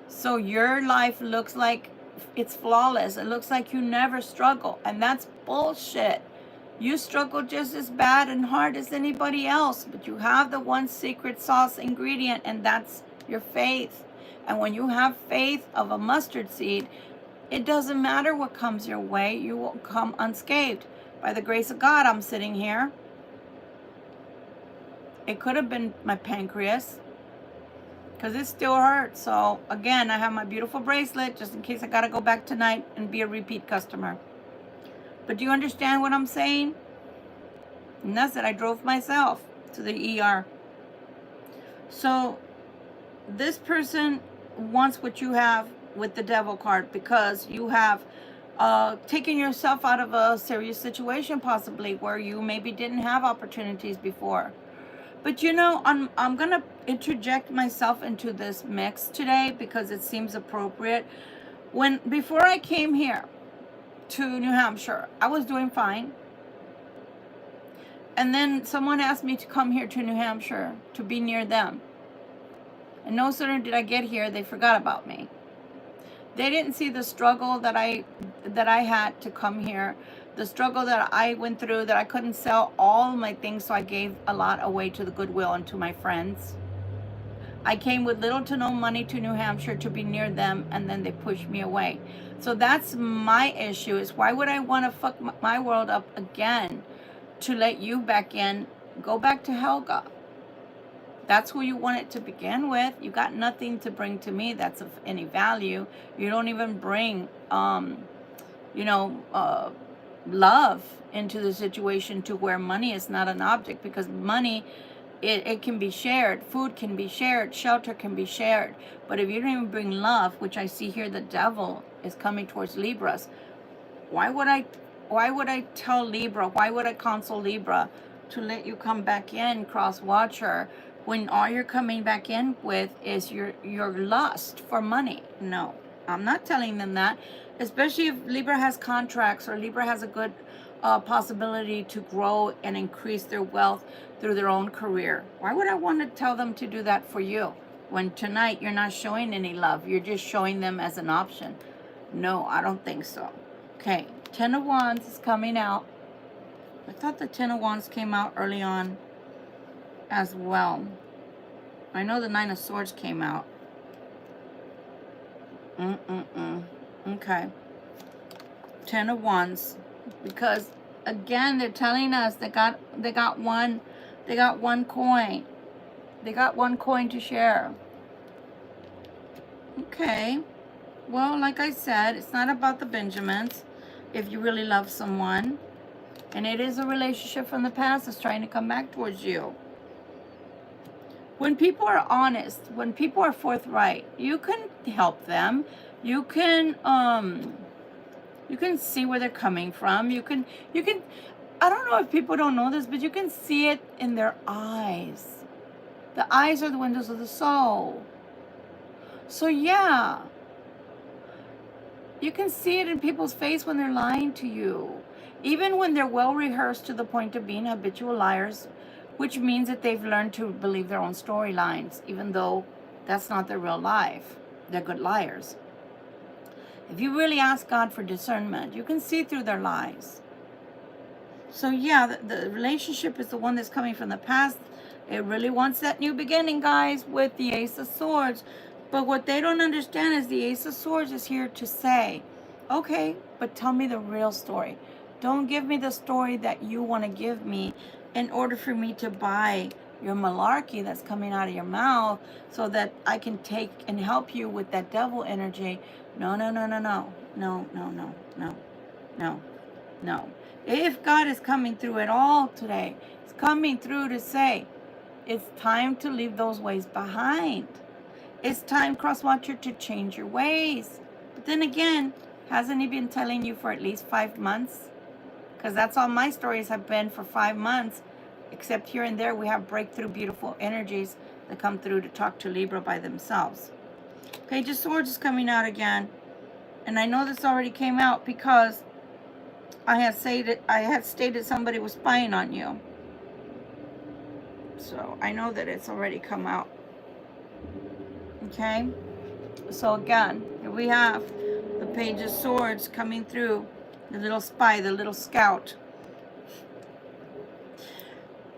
So your life looks like it's flawless. It looks like you never struggle. And that's bullshit. You struggle just as bad and hard as anybody else, but you have the one secret sauce ingredient, and that's your faith. And when you have faith of a mustard seed, it doesn't matter what comes your way, you will come unscathed. By the grace of God, I'm sitting here. It could have been my pancreas, because it still hurts. So again, I have my beautiful bracelet just in case I gotta go back tonight and be a repeat customer. But do you understand what I'm saying? And that's that I drove myself to the ER. So this person wants what you have with the devil card, because you have taken yourself out of a serious situation, possibly where you maybe didn't have opportunities before. But you know, I'm gonna interject myself into this mix today because it seems appropriate. Before I came here to New Hampshire, I was doing fine. And then someone asked me to come here to New Hampshire to be near them. And no sooner did I get here, they forgot about me. They didn't see the struggle that I had to come here, the struggle that I went through, that I couldn't sell all my things, so I gave a lot away to the Goodwill and to my friends. I came with little to no money to New Hampshire to be near them, and then they pushed me away. So that's my issue, is why would I want to fuck my world up again to let you back in? Go back to Helga. That's who you wanted to begin with. You got nothing to bring to me that's of any value. You don't even bring, love into the situation, to where money is not an object, because money, it can be shared. Food can be shared. Shelter can be shared. But if you don't even bring love, which I see here, the devil is coming towards Libras. Why would I tell Libra? Why would I counsel Libra to let you come back in, cross watcher, when all you're coming back in with is your lust for money? No, I'm not telling them that, especially if Libra has contracts, or Libra has a good possibility to grow and increase their wealth through their own career. Why would I want to tell them to do that for you, when tonight you're not showing any love? You're just showing them as an option. No, I don't think so. Okay, Ten of Wands is coming out. I thought the Ten of Wands came out early on as well. I know the Nine of Swords came out. Okay. Ten of Wands. Because again, they're telling us they got one coin. They got one coin to share. Okay. Well, like I said, it's not about the Benjamins if you really love someone. And it is a relationship from the past that's trying to come back towards you. When people are honest, when people are forthright, you can help them. You can see where they're coming from. You can I don't know if people don't know this, but you can see it in their eyes. The eyes are the windows of the soul. So yeah, you can see it in people's face when they're lying to you. Even when they're well rehearsed to the point of being habitual liars, which means that they've learned to believe their own storylines, even though that's not their real life. They're good liars. If you really ask God for discernment, you can see through their lies. So yeah, the relationship is the one that's coming from the past. It really wants that new beginning, guys, with the Ace of Swords. But what they don't understand is the Ace of Swords is here to say, okay, but tell me the real story. Don't give me the story that you want to give me in order for me to buy your malarkey that's coming out of your mouth, so that I can take and help you with that devil energy. No, no, no, no, no, no, no, no, no, no, no. If God is coming through at all today, it's coming through to say, it's time to leave those ways behind. It's time, cross-watcher, to change your ways. But then again, hasn't he been telling you for at least 5 months? Because that's all my stories have been, for 5 months. Except here and there, we have breakthrough, beautiful energies that come through to talk to Libra by themselves. Page of Swords is coming out again. And I know this already came out because I had stated somebody was spying on you. So I know that it's already come out. Okay? So again, here we have the Page of Swords coming through. The little spy, the little scout.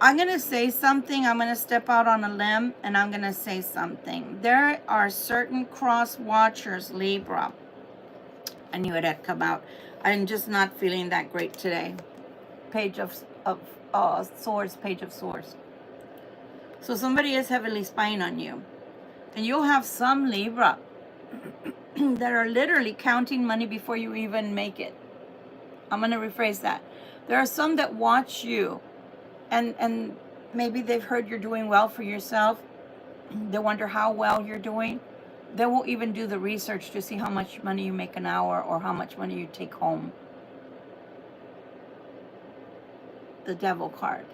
I'm going to say something. I'm going to step out on a limb and I'm going to say something. There are certain cross watchers, Libra. I knew it had come out. I'm just not feeling that great today. Page of Swords, Page of Swords. So somebody is heavily spying on you. And you'll have some Libra that are literally counting money before you even make it. I'm going to rephrase that. There are some that watch you and maybe they've heard you're doing well for yourself. They wonder how well you're doing. They won't even do the research to see how much money you make an hour or how much money you take home. The Devil card.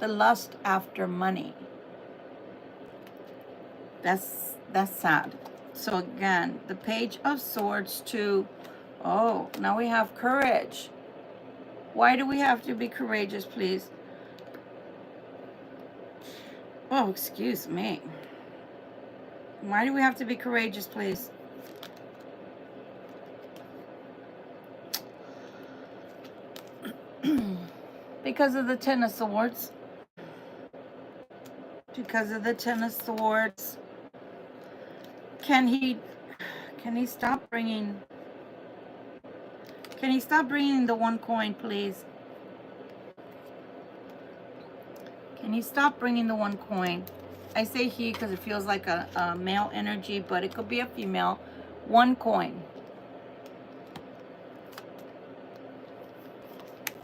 The lust after money. That's sad. So again, the Page of Swords to, oh, now we have courage. Why do we have to be courageous, please? Oh, excuse me. Why do we have to be courageous, please? Because of the Ten of Swords. Because of the Ten of Swords. Can he stop bringing... Can he stop bringing the one coin, please? Can he stop bringing the one coin? I say he because it feels like a male energy, but it could be a female. One coin.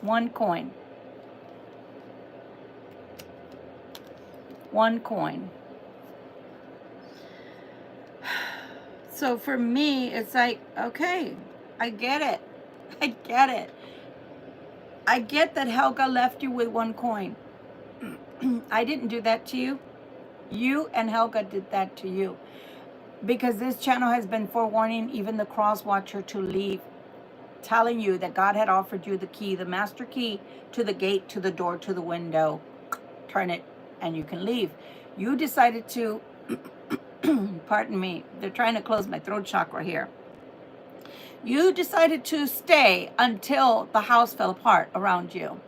One coin. One coin. So for me, it's like, okay, I get it. I get it. I get that Helga left you with one coin. I didn't do that to you. You and Helga did that to you. Because this channel has been forewarning even the cross watcher to leave. Telling you that God had offered you the key, the master key to the gate, to the door, to the window. Turn it and you can leave. You decided to, pardon me, they're trying to close my throat chakra here. You decided to stay until the house fell apart around you,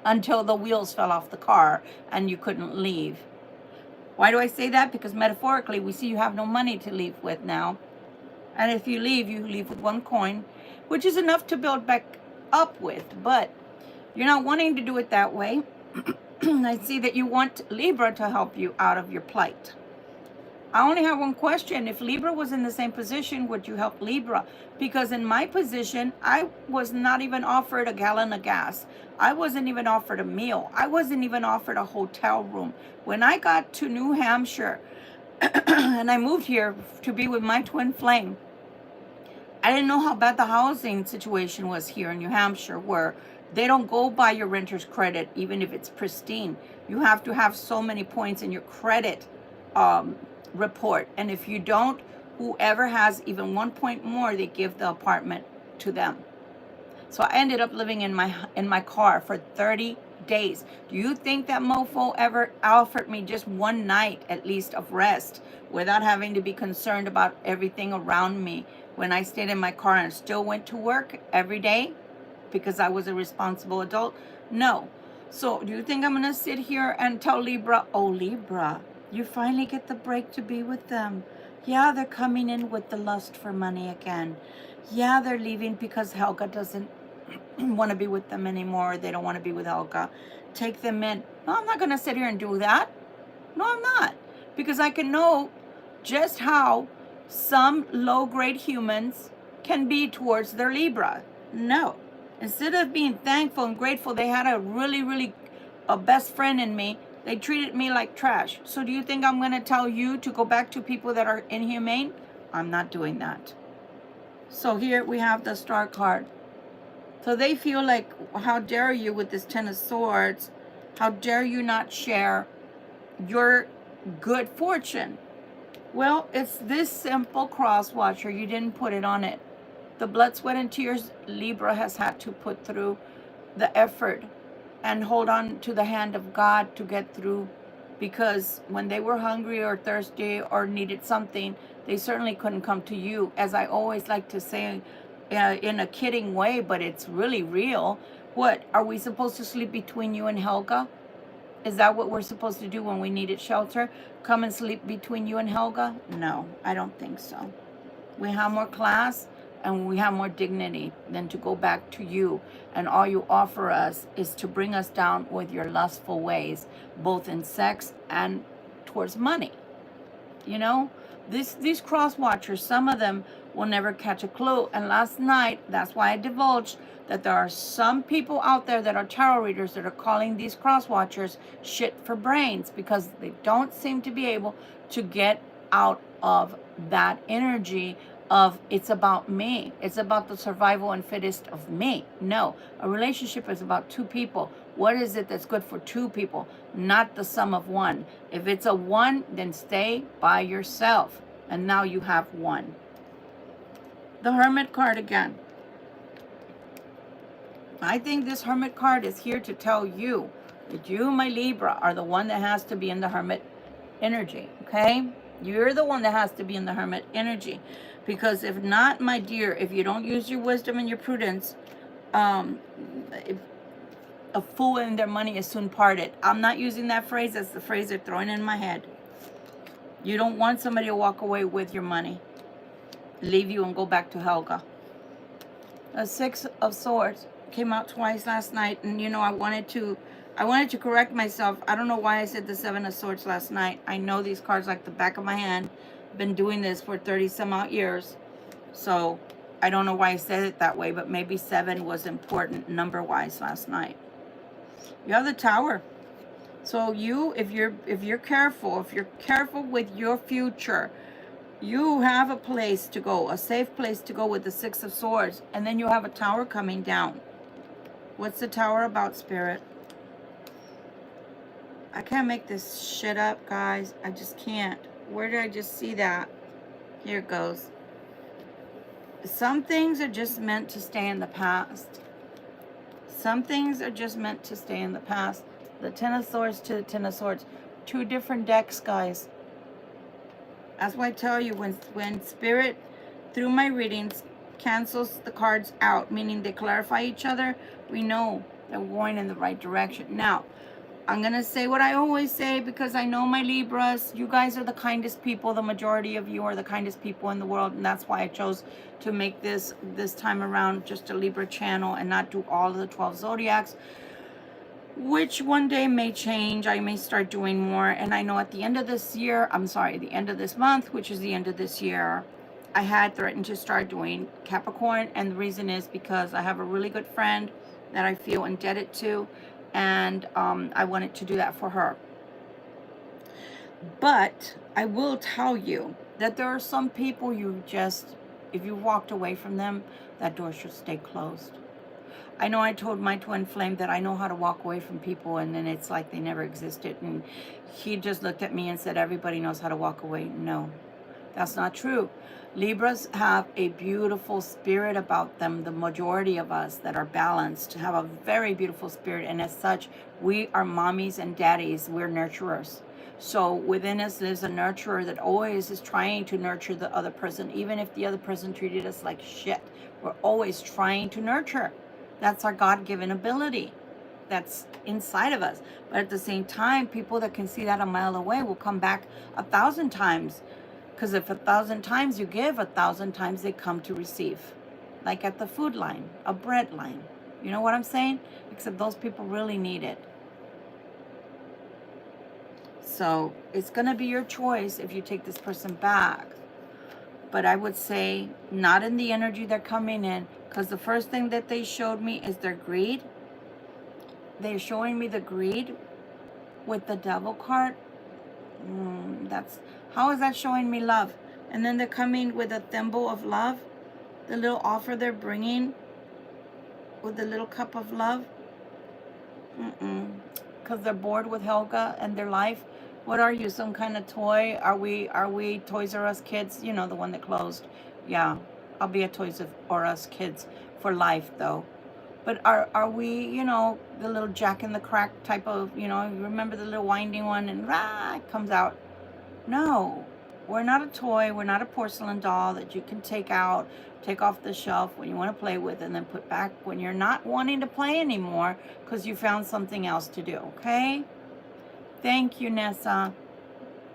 until the wheels fell off the car and you couldn't leave. Why do I say that? Because metaphorically, we see you have no money to leave with now. And if you leave with one coin, which is enough to build back up with. But you're not wanting to do it that way. I see that you want Libra to help you out of your plight. I only have one question. If Libra was in the same position, would you help Libra? Because in my position, I was not even offered a gallon of gas. I wasn't even offered a meal. I wasn't even offered a hotel room. When I got to New Hampshire, and I moved here to be with my twin flame, I didn't know how bad the housing situation was here in New Hampshire, where they don't go by your renter's credit, even if it's pristine. You have to have so many points in your credit report, and if you don't, whoever has even 1 point more, they give the apartment to them. So I ended up living in my car for 30 days. Do you think that mofo ever offered me just one night at least of rest without having to be concerned about everything around me when I stayed in my car and still went to work every day because I was a responsible adult? No. So do you think I'm gonna sit here and tell Libra, oh Libra, you finally get the break to be with them? Yeah, they're coming in with the lust for money again. Yeah, they're leaving because Helga doesn't want to be with them anymore. They don't want to be with Helga. Take them in. No, I'm not going to sit here and do that. No, I'm not. Because I can know just how some low-grade humans can be towards their Libra. No. Instead of being thankful and grateful, they had a really a best friend in me. They treated me like trash. So do you think I'm going to tell you to go back to people that are inhumane? I'm not doing that. So here we have the Star card. So they feel like, how dare you with this Ten of Swords? How dare you not share your good fortune? Well, it's this simple cross watcher. You didn't put it on it. The blood, sweat, and tears Libra has had to put through, the effort, and hold on to the hand of God to get through, because when they were hungry or thirsty or needed something, they certainly couldn't come to you. As I always like to say, in a kidding way, but it's really real. What, are we supposed to sleep between you and Helga? Is that what we're supposed to do when we needed shelter? Come and sleep between you and Helga? No, I don't think so. We have more class and we have more dignity than to go back to you. And all you offer us is to bring us down with your lustful ways, both in sex and towards money. You know, these cross watchers, some of them will never catch a clue. And last night, that's why I divulged that there are some people out there that are tarot readers that are calling these cross watchers shit for brains, because they don't seem to be able to get out of that energy of it's about me. It's about the survival and fittest of me. No, a relationship is about two people. What is it that's good for two people, not the sum of one? If it's a one, then stay by yourself. And now you have one. The Hermit card again. I think this Hermit card is here to tell you that you, my Libra, are the one that has to be in the Hermit energy, okay? You're the one that has to be in the Hermit energy. Because if not, my dear, if you don't use your wisdom and your prudence, if a fool and their money is soon parted. I'm not using that phrase. That's the phrase they're throwing in my head. You don't want somebody to walk away with your money, leave you and go back to Helga. The Six of Swords came out twice last night, and you know, I wanted to correct myself. I don't know why I said the Seven of Swords last night. I know these cards like the back of my hand. Been doing this for 30 some odd years, so I don't know why I said it that way, but maybe 7 was important number wise last night. You have the Tower. So you, if you're careful with your future, you have a place to go, a safe place to go with the Six of Swords, and then you have a Tower coming down. What's the Tower about, Spirit? I can't make this shit up, guys. I just can't. Where did I just see that? Here it goes. Some things are just meant to stay in the past. Some things are just meant to stay in the past. The Ten of Swords to the Ten of Swords. Two different decks, guys. That's why I tell you, when Spirit, through my readings, cancels the cards out, meaning they clarify each other, we know that we're going in the right direction. Now, I'm going to say what I always say, because I know my Libras, you guys are the kindest people. The majority of you are the kindest people in the world, and that's why I chose to make this time around just a Libra channel and not do all of the 12 zodiacs, which one day may change. I may start doing more. And I know at the end of this year, the end of this month, which is the end of this year, I had threatened to start doing Capricorn. And the reason is because I have a really good friend that I feel indebted to, and I wanted to do that for her. But I will tell you that there are some people you just, if you walked away from them, that door should stay closed. I know I told my twin flame that I know how to walk away from people, and then it's like they never existed. And he just looked at me and said, everybody knows how to walk away. No, that's not true. Libras have a beautiful spirit about them. The majority of us that are balanced have a very beautiful spirit. And as such, we are mommies and daddies. We're nurturers. So within us lives a nurturer that always is trying to nurture the other person. Even if the other person treated us like shit, we're always trying to nurture. That's our God-given ability. That's inside of us. But at the same time, people that can see that a mile away will come back 1,000 times. Because if 1,000 times you give, 1,000 times they come to receive. Like at the food line, a bread line. You know what I'm saying? Except those people really need it. So it's going to be your choice if you take this person back. But I would say not in the energy they're coming in. Because the first thing that they showed me is their greed. They're showing me the greed with the Devil card. How is that showing me love? And then they're coming with a thimble of love. The little offer they're bringing with the little cup of love. Because they're bored with Helga and their life. What are you, some kind of toy? Are we Toys R Us kids? You know, the one that closed. Yeah, I'll be a Toys R Us kids for life though. But are we, you know, the little Jack in the Crack type of, you know, you remember the little winding one and rah, it comes out. No, we're not a toy. We're not a porcelain doll that you can take out, take off the shelf when you want to play with and then put back when you're not wanting to play anymore because you found something else to do, okay? Thank you, Nessa.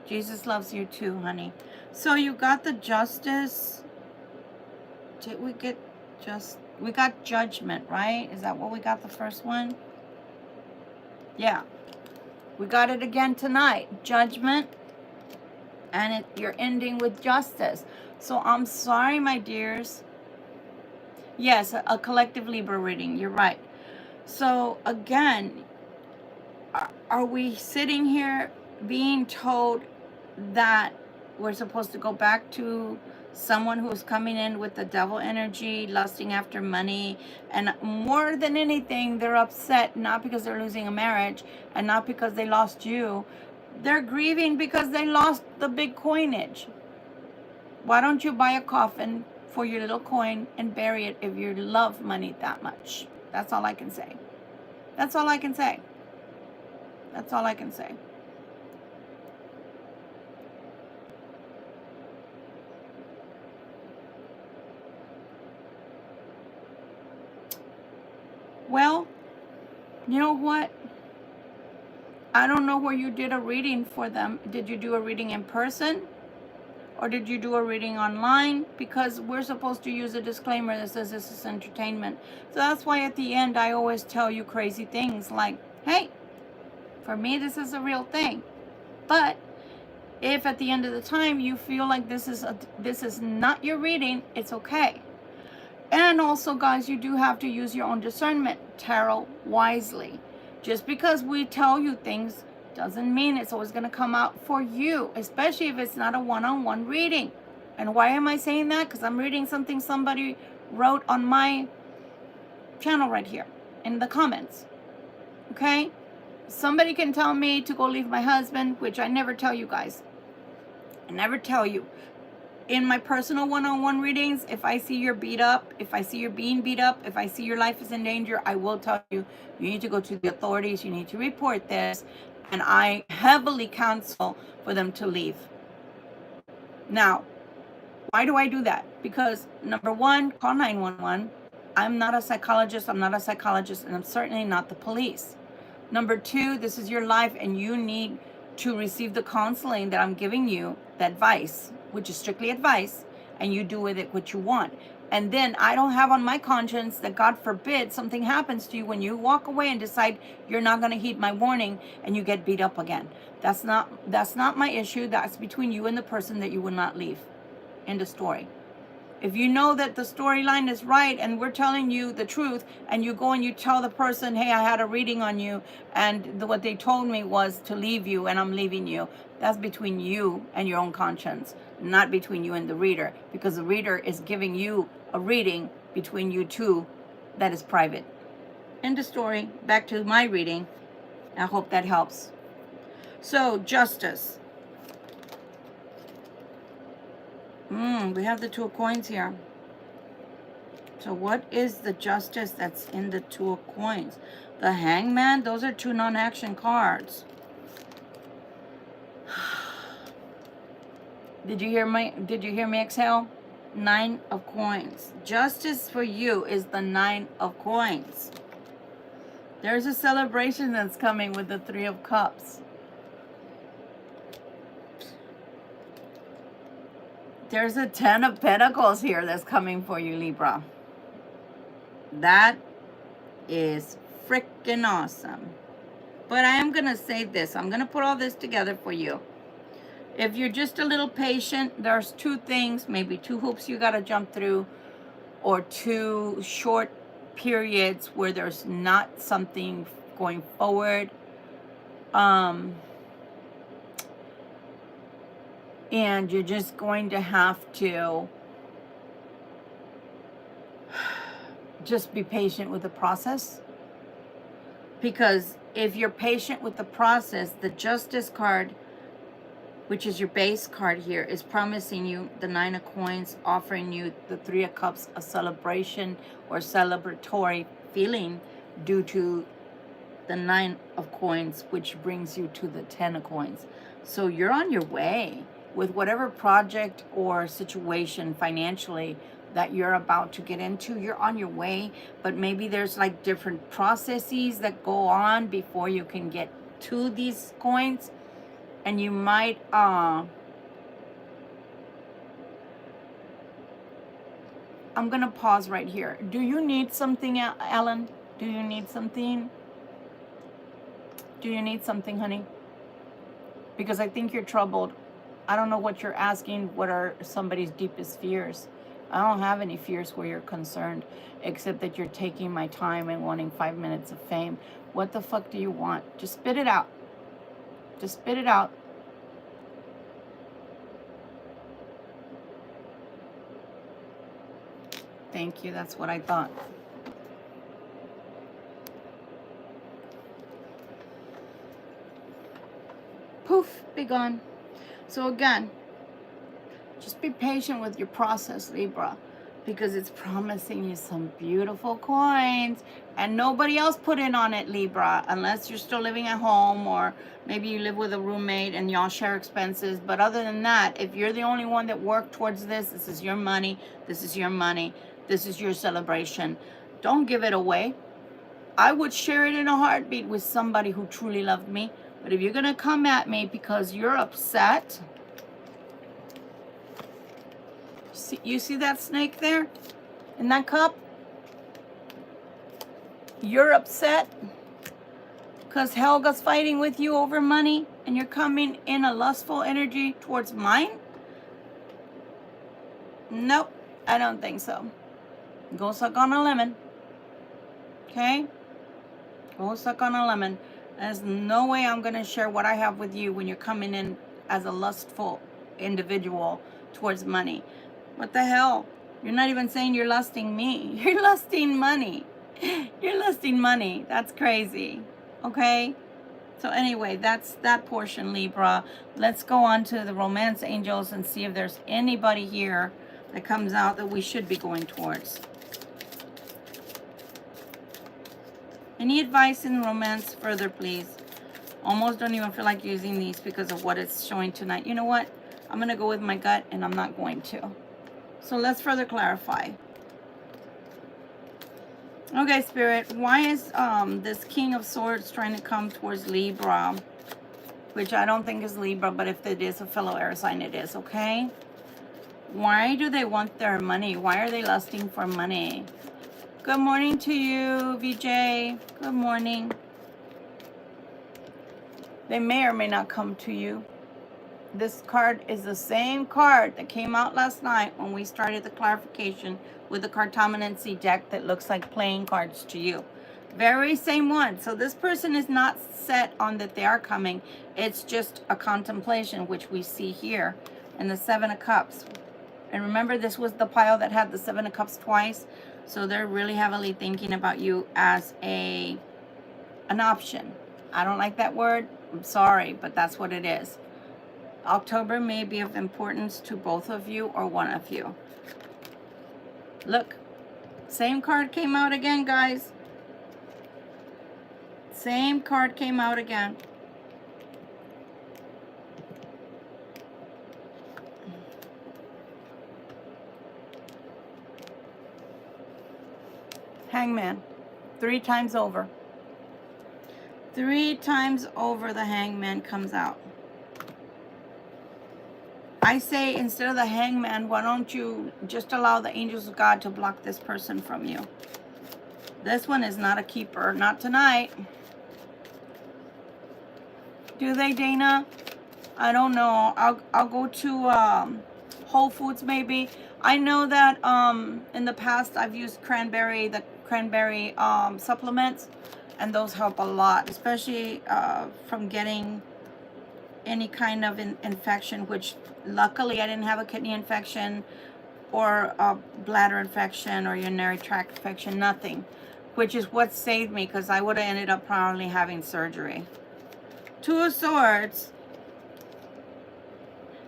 Jesus loves you too, honey. So you got the Justice. Did we get we got Judgment, right? Is that what we got the first one? Yeah. We got it again tonight. Judgment. And you're ending with Justice. So I'm sorry, my dears. Yes, a collective Libra reading. You're right. So again, are we sitting here being told that we're supposed to go back to someone who's coming in with the devil energy, lusting after money, and more than anything, they're upset not because they're losing a marriage and not because they lost you. They're grieving because they lost the big coinage. Why don't you buy a coffin for your little coin and bury it if you love money that much? That's all I can say. That's all I can say. That's all I can say. Well, you know what? I don't know where you did a reading for them. Did you do a reading in person? Or did you do a reading online? Because we're supposed to use a disclaimer that says this is entertainment. So that's why at the end I always tell you crazy things like, hey, for me this is a real thing. But if at the end of the time you feel like this is not your reading, it's okay. And also, guys, you do have to use your own discernment. Tarot wisely. Just because we tell you things doesn't mean it's always going to come out for you, especially if it's not a one-on-one reading. And why am I saying that? Because I'm reading something somebody wrote on my channel right here in the comments. Okay? Somebody can tell me to go leave my husband, which I never tell you guys. I never tell you. In my personal one-on-one readings, if I see you're beat up, if I see you're being beat up, if I see your life is in danger, I will tell you, you need to go to the authorities, you need to report this, and I heavily counsel for them to leave. Now, why do I do that? Because number one, call 911. I'm not a psychologist, and I'm certainly not the police. Number two, this is your life, and you need to receive the counseling that I'm giving you, the advice, which is strictly advice, and you do with it what you want. And then I don't have on my conscience that, God forbid, something happens to you when you walk away and decide you're not going to heed my warning and you get beat up again. That's not my issue. That's between you and the person that you will not leave. End of story. If you know that the storyline is right and we're telling you the truth, and you go and you tell the person, hey, I had a reading on you and what they told me was to leave you and I'm leaving you, that's between you and your own conscience, not between you and the reader, because the reader is giving you a reading between you two that is private. End of story. Back to my reading. I hope that helps. So, Justice. We have the Two of Coins here. So what is the Justice that's in the Two of Coins? The Hangman? Those are two non-action cards. Did you hear me exhale? 9 of Coins. Justice for you is the 9 of Coins. There's a celebration that's coming with the 3 of Cups. There's a 10 of Pentacles here that's coming for you, Libra. That is freaking awesome. But I am going to say this. I'm going to put all this together for you. If you're just a little patient, there's 2 things, maybe 2 hoops you got to jump through, or 2 short periods where there's not something going forward. And you're just going to have to just be patient with the process. Because if you're patient with the process, the Justice card which is your base card here, is promising you the Nine of Coins, offering you the Three of Cups, a celebration or celebratory feeling due to the Nine of Coins, which brings you to the Ten of Coins. So you're on your way with whatever project or situation financially that you're about to get into. You're on your way, but maybe there's like different processes that go on before you can get to these coins. And you might I'm gonna pause right here. Do you need something, Ellen? Do you need something? Do you need something, honey? Because I think you're troubled. I don't know what you're asking. What are somebody's deepest fears? I don't have any fears where you're concerned, except that you're taking my time and wanting 5 minutes of fame. What the fuck do you want? Just spit it out. Just spit it out. Thank you. That's what I thought. Poof, be gone. So again, just be patient with your process, Libra, because it's promising you some beautiful coins, and nobody else put in on it, Libra, unless you're still living at home, or maybe you live with a roommate and y'all share expenses. But other than that, if you're the only one that worked towards this, this is your money, this is your money, this is your celebration. Don't give it away. I would share it in a heartbeat with somebody who truly loved me. But if you're going to come at me because you're upset, you see that snake there in that cup? You're upset because Helga's fighting with you over money, and you're coming in a lustful energy towards mine? Nope, I don't think so. Go suck on a lemon. Okay? Go suck on a lemon. There's no way I'm going to share what I have with you when you're coming in as a lustful individual towards money. What the hell? You're not even saying you're lusting me. You're lusting money. You're lusting money. That's crazy. Okay? So anyway, that's that portion, Libra. Let's go on to the romance angels and see if there's anybody here that comes out that we should be going towards. Any advice in romance further, please? Almost don't even feel like using these because of what it's showing tonight. You know what? I'm going to go with my gut, and I'm not going to. So let's further clarify. Okay, Spirit, why is this King of Swords trying to come towards Libra? Which I don't think is Libra, but if it is a fellow air sign, it is, okay? Why do they want their money? Why are they lusting for money? Good morning to you, VJ. Good morning. They may or may not come to you. This card is the same card that came out last night when we started the clarification with the cartomancy deck that looks like playing cards to you. Very same one. So this person is not set on that they are coming. It's just a contemplation, which we see here in the Seven of Cups. And remember, this was the pile that had the Seven of Cups twice. So they're really heavily thinking about you as an option. I don't like that word. I'm sorry, but that's what it is. October may be of importance to both of you or one of you. Look, same card came out again, guys. Same card came out again. Hangman. 3 times over. 3 times over the Hangman comes out. I say, instead of the Hangman, why don't you just allow the angels of God to block this person from you? This one is not a keeper. Not tonight. Do they, Dana? I don't know. I'll go to Whole Foods maybe. I know that in the past I've used the cranberry supplements, and those help a lot, especially from getting any kind of infection, which luckily I didn't have a kidney infection or a bladder infection or urinary tract infection, nothing, which is what saved me, because I would have ended up probably having surgery. 2 of Swords.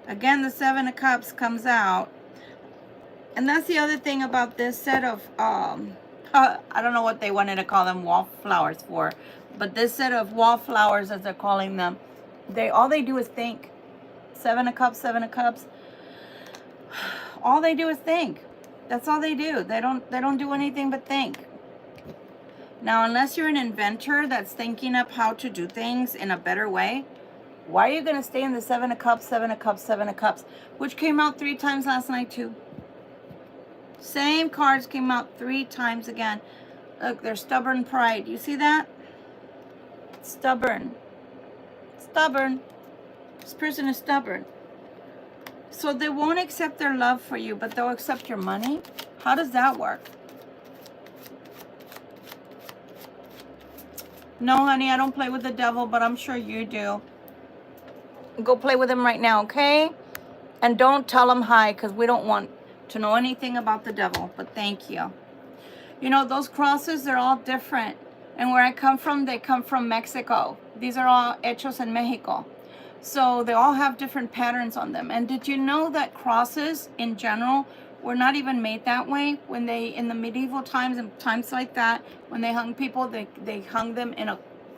Again, the Seven of Cups comes out. And that's the other thing about this set of, I don't know what they wanted to call them wallflowers for, but this set of wallflowers, as they're calling them, all they do is think. Seven of Cups, Seven of Cups. All they do is think. That's all they do. They don't do anything but think. Now, unless you're an inventor that's thinking up how to do things in a better way, why are you going to stay in the Seven of Cups, Seven of Cups, Seven of Cups, which came out 3 times last night too? Same cards came out 3 times again. Look, their stubborn pride. You see that? Stubborn. Stubborn. This person is stubborn. So they won't accept their love for you, but they'll accept your money? How does that work? No, honey, I don't play with the devil, but I'm sure you do. Go play with him right now, okay? And don't tell him hi, because we don't want to know anything about the devil, but thank you. You know, those crosses, they're all different. And where I come from, they come from Mexico. These are all hechos in Mexico. So they all have different patterns on them. And did you know that crosses in general were not even made that way? When they, in the medieval times and times like that, when they hung people, they hung them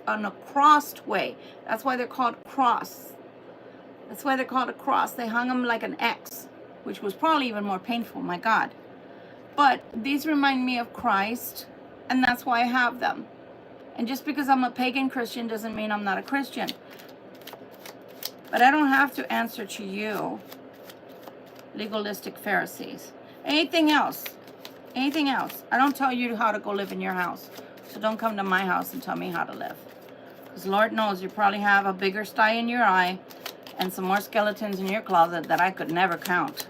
on a crossed way. That's why they're called cross. That's why they're called a cross. They hung them like an X, which was probably even more painful, my God. But these remind me of Christ, and that's why I have them. And just because I'm a pagan Christian doesn't mean I'm not a Christian. But I don't have to answer to you, legalistic Pharisees. Anything else? Anything else? I don't tell you how to go live in your house. So don't come to my house and tell me how to live. Because Lord knows you probably have a bigger sty in your eye and some more skeletons in your closet that I could never count.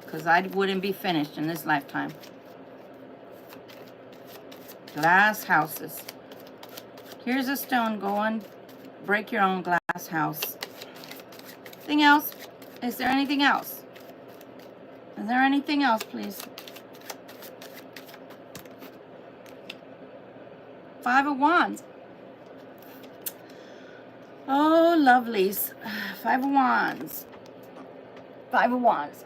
Because I wouldn't be finished in this lifetime. Glass houses. Here's a stone going. Break your own glass house. Anything else? Is there anything else? Is there anything else, please? 5 of Wands. Oh, lovelies. 5 of Wands. 5 of Wands.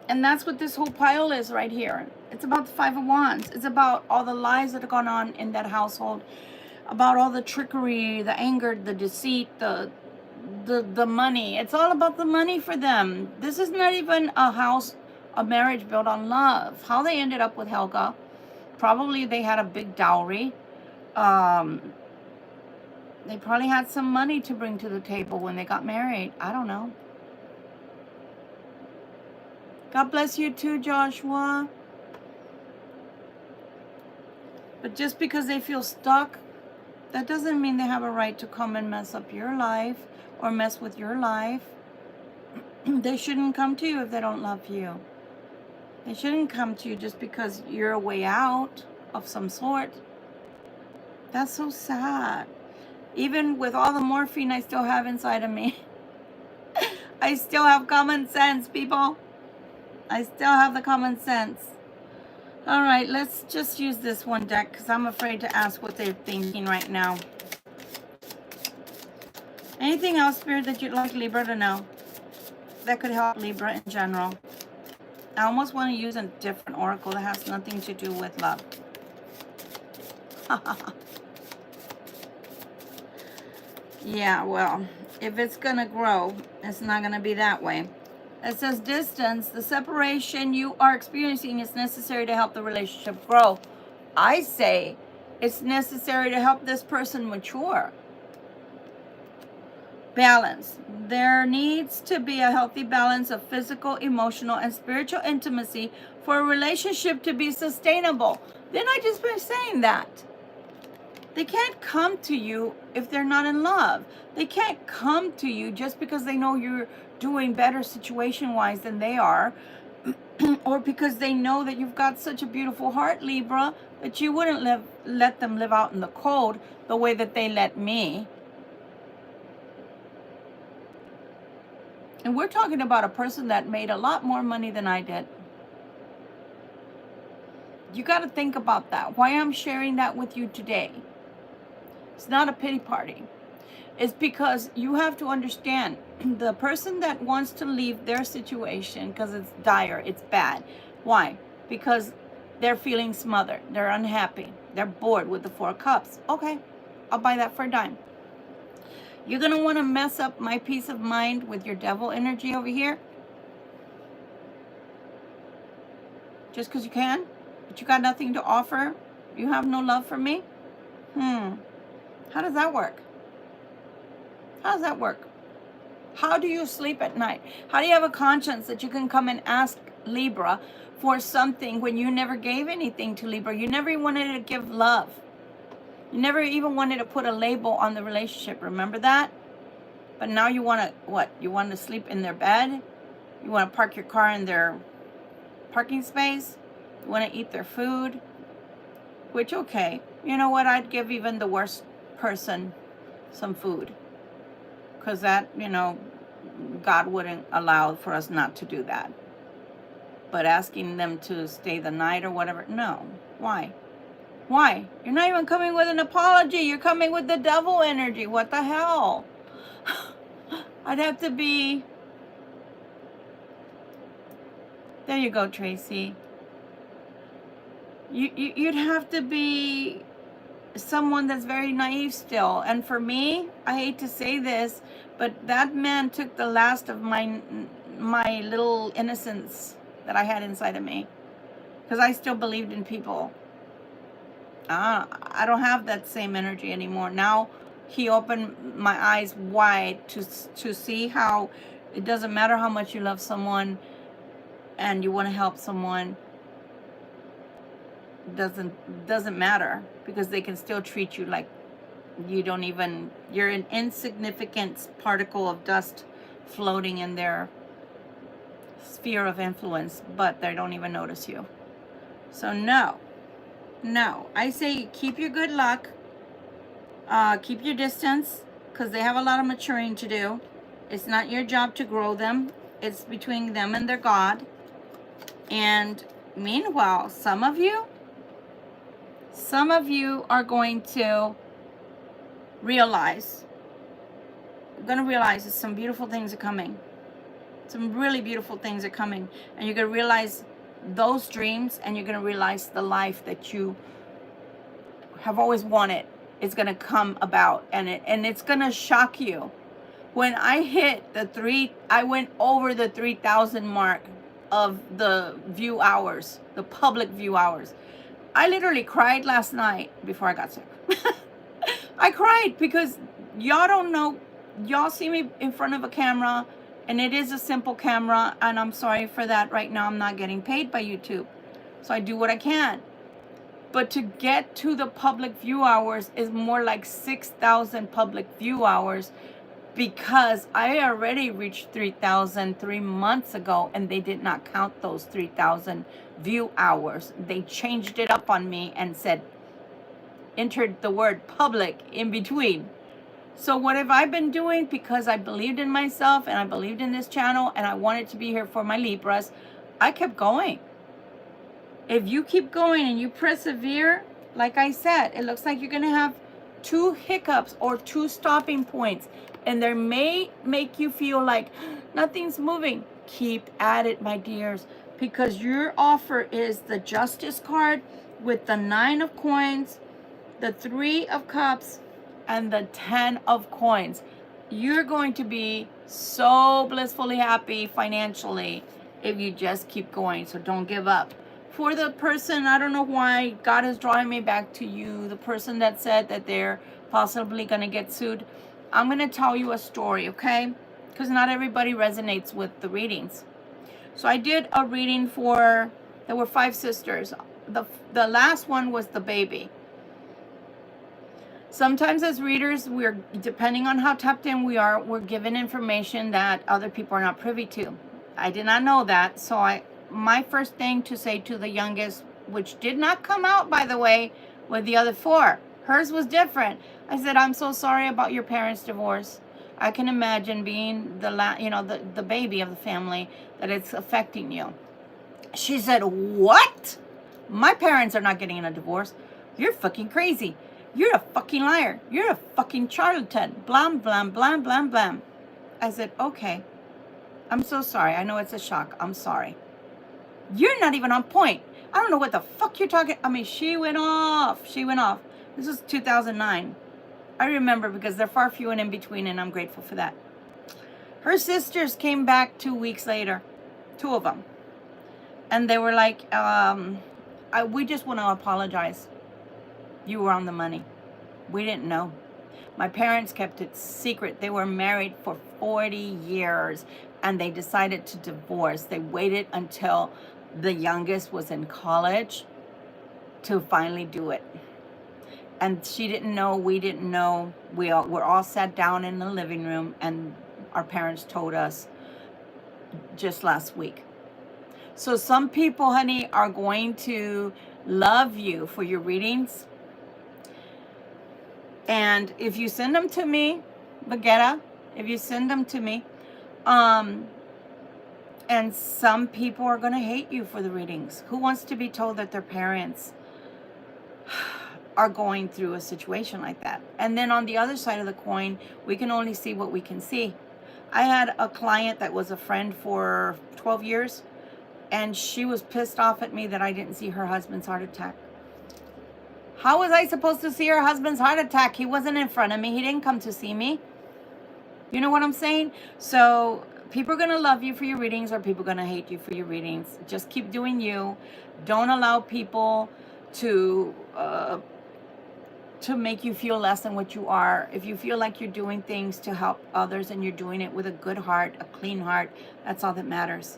And that's what this whole pile is right here. It's about the 5 of Wands. It's about all the lies that have gone on in that household. About all the trickery, the anger, the deceit, the money. It's all about the money for them. This is not even a house, a marriage built on love. How they ended up with Helga. Probably they had a big dowry. They probably had some money to bring to the table when they got married. I don't know. God bless you too, Joshua. But just because they feel stuck, that doesn't mean they have a right to come and mess up your life or mess with your life. They shouldn't come to you if they don't love you. They shouldn't come to you just because you're a way out of some sort. That's so sad. Even with all the morphine I still have inside of me, I still have common sense, people. I still have the common sense. All right, let's just use this one deck because I'm afraid to ask what they're thinking right now. Anything else, Spirit, that you'd like Libra to know that could help Libra in general? I almost want to use a different oracle that has nothing to do with love. Yeah, well, if it's going to grow, it's not going to be that way. It says distance, the separation you are experiencing is necessary to help the relationship grow. I say it's necessary to help this person mature. Balance. There needs to be a healthy balance of physical, emotional, and spiritual intimacy for a relationship to be sustainable. Didn't I just been saying that? They can't come to you if they're not in love. They can't come to you just because they know you're doing better situation-wise than they are, or because they know that you've got such a beautiful heart, Libra, that you wouldn't let them live out in the cold the way that they let me. And we're talking about a person that made a lot more money than I did. You got to think about that. Why I'm sharing that with you today. It's not a pity party. It's because you have to understand the person that wants to leave their situation because it's dire, it's bad. Why? Because they're feeling smothered, they're unhappy, they're bored with the 4 cups. Okay, I'll buy that for a dime. You're going to want to mess up my peace of mind with your devil energy over here? Just because you can? But you got nothing to offer? You have no love for me? How does that work? How does that work? How do you sleep at night? How do you have a conscience that you can come and ask Libra for something when you never gave anything to Libra? You never even wanted to give love. You never even wanted to put a label on the relationship. Remember that? But now you want to, what? You want to sleep in their bed? You want to park your car in their parking space? You want to eat their food? Which, okay. You know what? I'd give even the worst person some food. Because that, you know, God wouldn't allow for us not to do that. But asking them to stay the night or whatever, no. Why? Why? You're not even coming with an apology. You're coming with the devil energy. What the hell? I'd have to be... There you go, Tracy. You'd have to be someone that's very naive still. And for me, I hate to say this, but that man took the last of my little innocence that I had inside of me, because I still believed in people. I don't have that same energy anymore. Now he opened my eyes wide to see how it doesn't matter how much you love someone and you want to help someone. Doesn't matter, because they can still treat you like you don't even, you're an insignificant particle of dust floating in their sphere of influence, but they don't even notice you. So no, I say keep your good luck, keep your distance, because they have a lot of maturing to do. It's not your job to grow them. It's between them and their God. And meanwhile, some of you are going to realize, that some beautiful things are coming. Some really beautiful things are coming. And you're going to realize those dreams, and you're going to realize the life that you have always wanted is going to come about. And it's going to shock you. When I hit I went over the 3,000 mark of the view hours, the public view hours. I literally cried last night before I got sick. I cried because y'all don't know. Y'all see me in front of a camera, and it is a simple camera, and I'm sorry for that. Right now I'm not getting paid by YouTube, so I do what I can. But to get to the public view hours is more like 6,000 public view hours, because I already reached 3,000 3 months ago, and they did not count those 3,000 view hours. They changed it up on me and said, entered the word public in between. So what have I been doing? Because I believed in myself, and I believed in this channel, and I wanted to be here for my Libras, I kept going. If you keep going and you persevere, like I said, it looks like you're going to have 2 hiccups or 2 stopping points, and they may make you feel like nothing's moving. Keep at it, my dears, because your offer is the Justice card with the 9 of coins, the 3 of cups, and the 10 of coins. You're going to be so blissfully happy financially if you just keep going. So don't give up. For the person, I don't know why God is drawing me back to you, the person that said that they're possibly going to get sued, I'm going to tell you a story, okay? Because not everybody resonates with the readings. So I did a reading there were 5 sisters. The last one was the baby. Sometimes as readers, depending on how tapped in we are, we're given information that other people are not privy to. I did not know that, so my first thing to say to the youngest, which did not come out, by the way, with the other 4. Hers was different. I said, I'm so sorry about your parents' divorce. I can imagine being the baby of the family, that it's affecting you. She said, what? My parents are not getting in a divorce. You're fucking crazy. You're a fucking liar. You're a fucking charlatan. Blam, blam, blam, blam, blam. I said, okay. I'm so sorry. I know it's a shock. I'm sorry. You're not even on point. I don't know what the fuck you're talking. I mean, she went off. She went off. This was 2009. I remember because they're far few and in between, and I'm grateful for that. Her sisters came back 2 weeks later, 2 of them. And they were like, we just want to apologize. You were on the money. We didn't know. My parents kept it secret. They were married for 40 years and they decided to divorce. They waited until the youngest was in college to finally do it. And she didn't know, we didn't know. We're all sat down in the living room and our parents told us just last week. So some people, honey, are going to love you for your readings. And if you send them to me, Baguetta, if you send them to me, and some people are going to hate you for the readings. Who wants to be told that their parents are going through a situation like that? And then on the other side of the coin, we can only see what we can see. I had a client that was a friend for 12 years, and she was pissed off at me that I didn't see her husband's heart attack. How was I supposed to see her husband's heart attack? He wasn't in front of me. He didn't come to see me. You know what I'm saying? So people are going to love you for your readings or people are going to hate you for your readings. Just keep doing you. Don't allow people to make you feel less than what you are. If you feel like you're doing things to help others and you're doing it with a good heart, a clean heart, that's all that matters.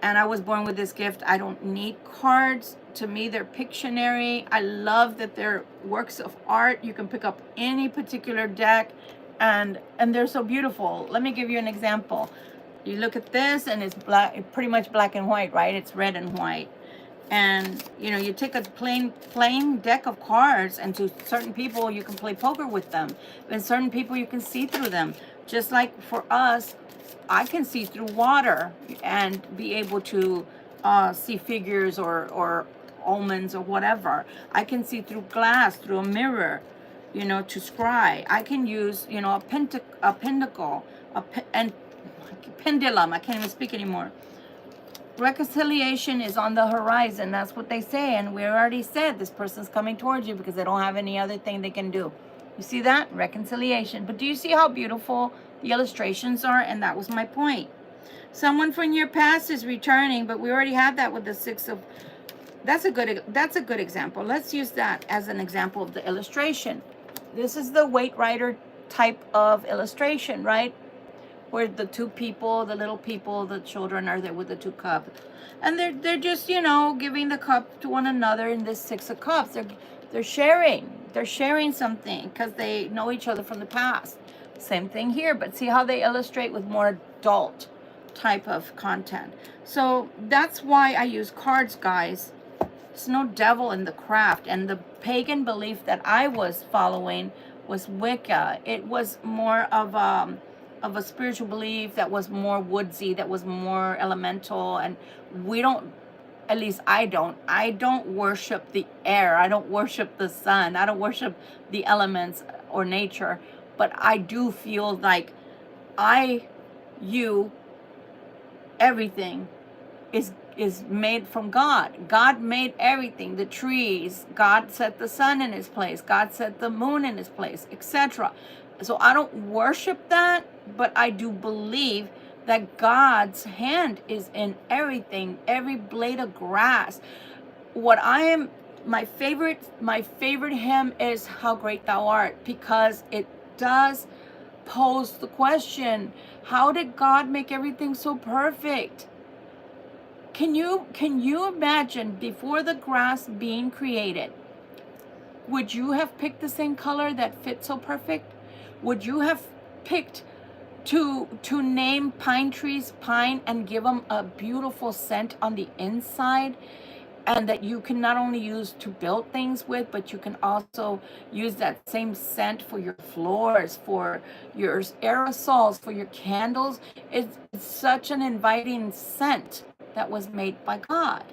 And I was born with this gift. I don't need cards. To me, they're Pictionary. I love that they're works of art. You can pick up any particular deck and they're so beautiful. Let me give you an example. You look at this and it's black, pretty much black and white, right? It's red and white. And you know, you take a plain deck of cards, and to certain people you can play poker with them, and certain people you can see through them. Just like for us, I can see through water and be able to see figures or omens or whatever. I can see through glass, through a mirror, you know, to scry. I can use, you know, a pentacle, and pendulum. I can't even speak anymore. Reconciliation is on the horizon. That's what they say. And we already said this person's coming towards you because they don't have any other thing they can do. You see that? Reconciliation. But do you see how beautiful the illustrations are? And that was my point. Someone from your past is returning, but we already had that with the Six of... That's a good example. Let's use that as an example of the illustration. This is the Weight Rider type of illustration, right? Where the two people, the little people, the children are there with the 2 cups. And they're just, you know, giving the cup to one another in this 6 of cups. They're sharing. They're sharing something because they know each other from the past. Same thing here, but see how they illustrate with more adult type of content. So that's why I use cards, guys. There's no devil in the craft. And the pagan belief that I was following was Wicca. It was more of a spiritual belief that was more woodsy, that was more elemental. And we don't, at least I don't worship the air. I don't worship the sun. I don't worship the elements or nature. But I do feel like everything is made from God. God made everything, the trees. God set the sun in his place. God set the moon in his place, etc. So I don't worship that, but I do believe that God's hand is in everything, every blade of grass. My favorite hymn is How Great Thou Art, because it does pose the question, how did God make everything so perfect? Can you imagine before the grass being created, would you have picked the same color that fit so perfect? Would you have picked to name pine trees pine and give them a beautiful scent on the inside, and that you can not only use to build things with, but you can also use that same scent for your floors, for your aerosols, for your candles? It's such an inviting scent that was made by God.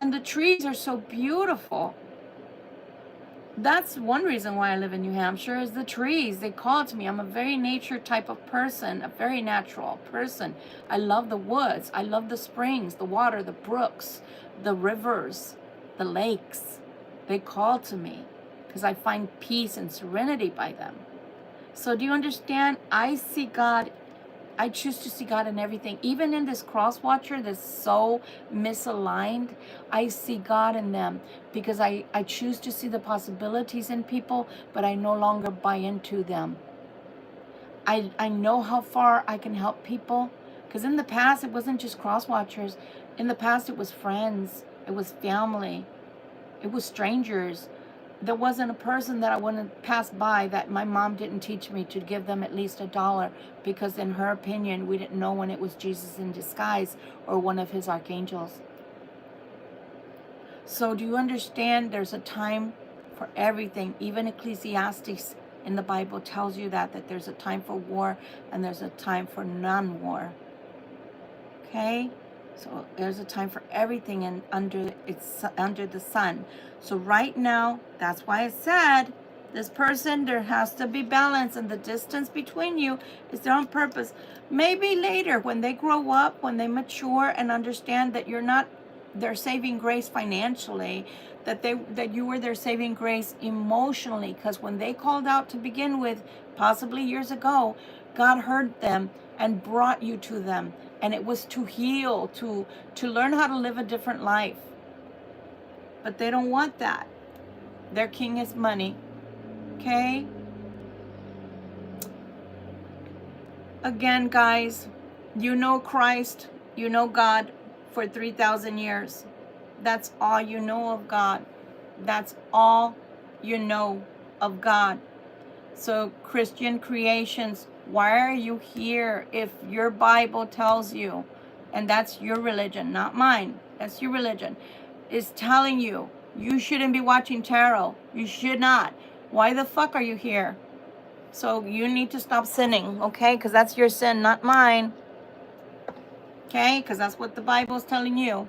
And the trees are so beautiful. That's one reason why I live in New Hampshire, is the trees. They call to me. I'm a very nature type of person, a very natural person. I love the woods. I love the springs, the water, the brooks, the rivers, the lakes. They call to me because I find peace and serenity by them. So do you understand? I see God. I choose to see God in everything. Even in this cross watcher that's so misaligned, I see God in them because I choose to see the possibilities in people, but I no longer buy into them. I know how far I can help people, because in the past it wasn't just cross watchers. In the past it was friends, it was family, it was strangers. There wasn't a person that I wouldn't pass by that my mom didn't teach me to give them at least $1, because in her opinion, we didn't know when it was Jesus in disguise or one of his archangels. So do you understand? There's a time for everything. Even Ecclesiastes in the Bible tells you that there's a time for war and there's a time for non-war. Okay? So there's a time for everything and under the sun. So right now, that's why I said this person, there has to be balance, and the distance between you is there on purpose. Maybe later when they grow up, when they mature and understand that you're not their saving grace financially, that you were their saving grace emotionally, because when they called out to begin with, possibly years ago, God heard them and brought you to them. And it was to heal, to learn how to live a different life. But they don't want that. Their king is money. Okay? Again, guys, you know Christ, you know God for 3,000 years. That's all you know of God. That's all you know of God. So, Christian creations, why are you here if your Bible tells you, and that's your religion, not mine, that's your religion, is telling you you shouldn't be watching tarot. You should not. Why the fuck are you here? So you need to stop sinning, okay? Because that's your sin, not mine. Okay? Because that's what the Bible is telling you.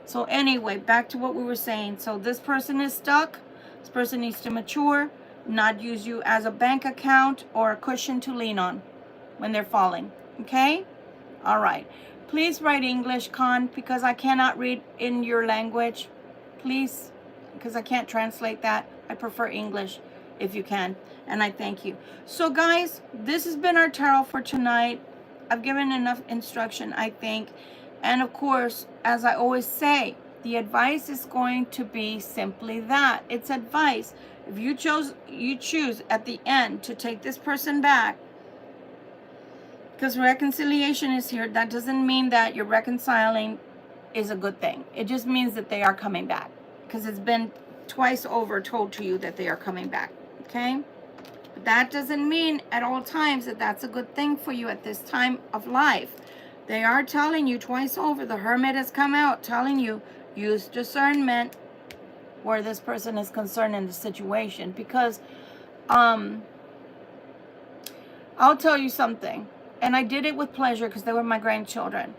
So anyway, back to what we were saying. So this person is stuck. This person needs to mature, not use you as a bank account or a cushion to lean on when they're falling. Okay? All right. Please write English, Con, because I cannot read in your language. Please, because I can't translate that. I prefer English if you can. And I thank you. So guys, this has been our tarot for tonight. I've given enough instruction, I think. And of course, as I always say, the advice is going to be simply that. It's advice. If you choose at the end to take this person back, because reconciliation is here, that doesn't mean that you're reconciling is a good thing. It just means that they are coming back, because it's been twice over told to you that they are coming back. Okay? But that doesn't mean at all times that that's a good thing for you at this time of life. They are telling you twice over. The Hermit has come out telling you, use discernment where this person is concerned in the situation. Because I'll tell you something, and I did it with pleasure because they were my grandchildren.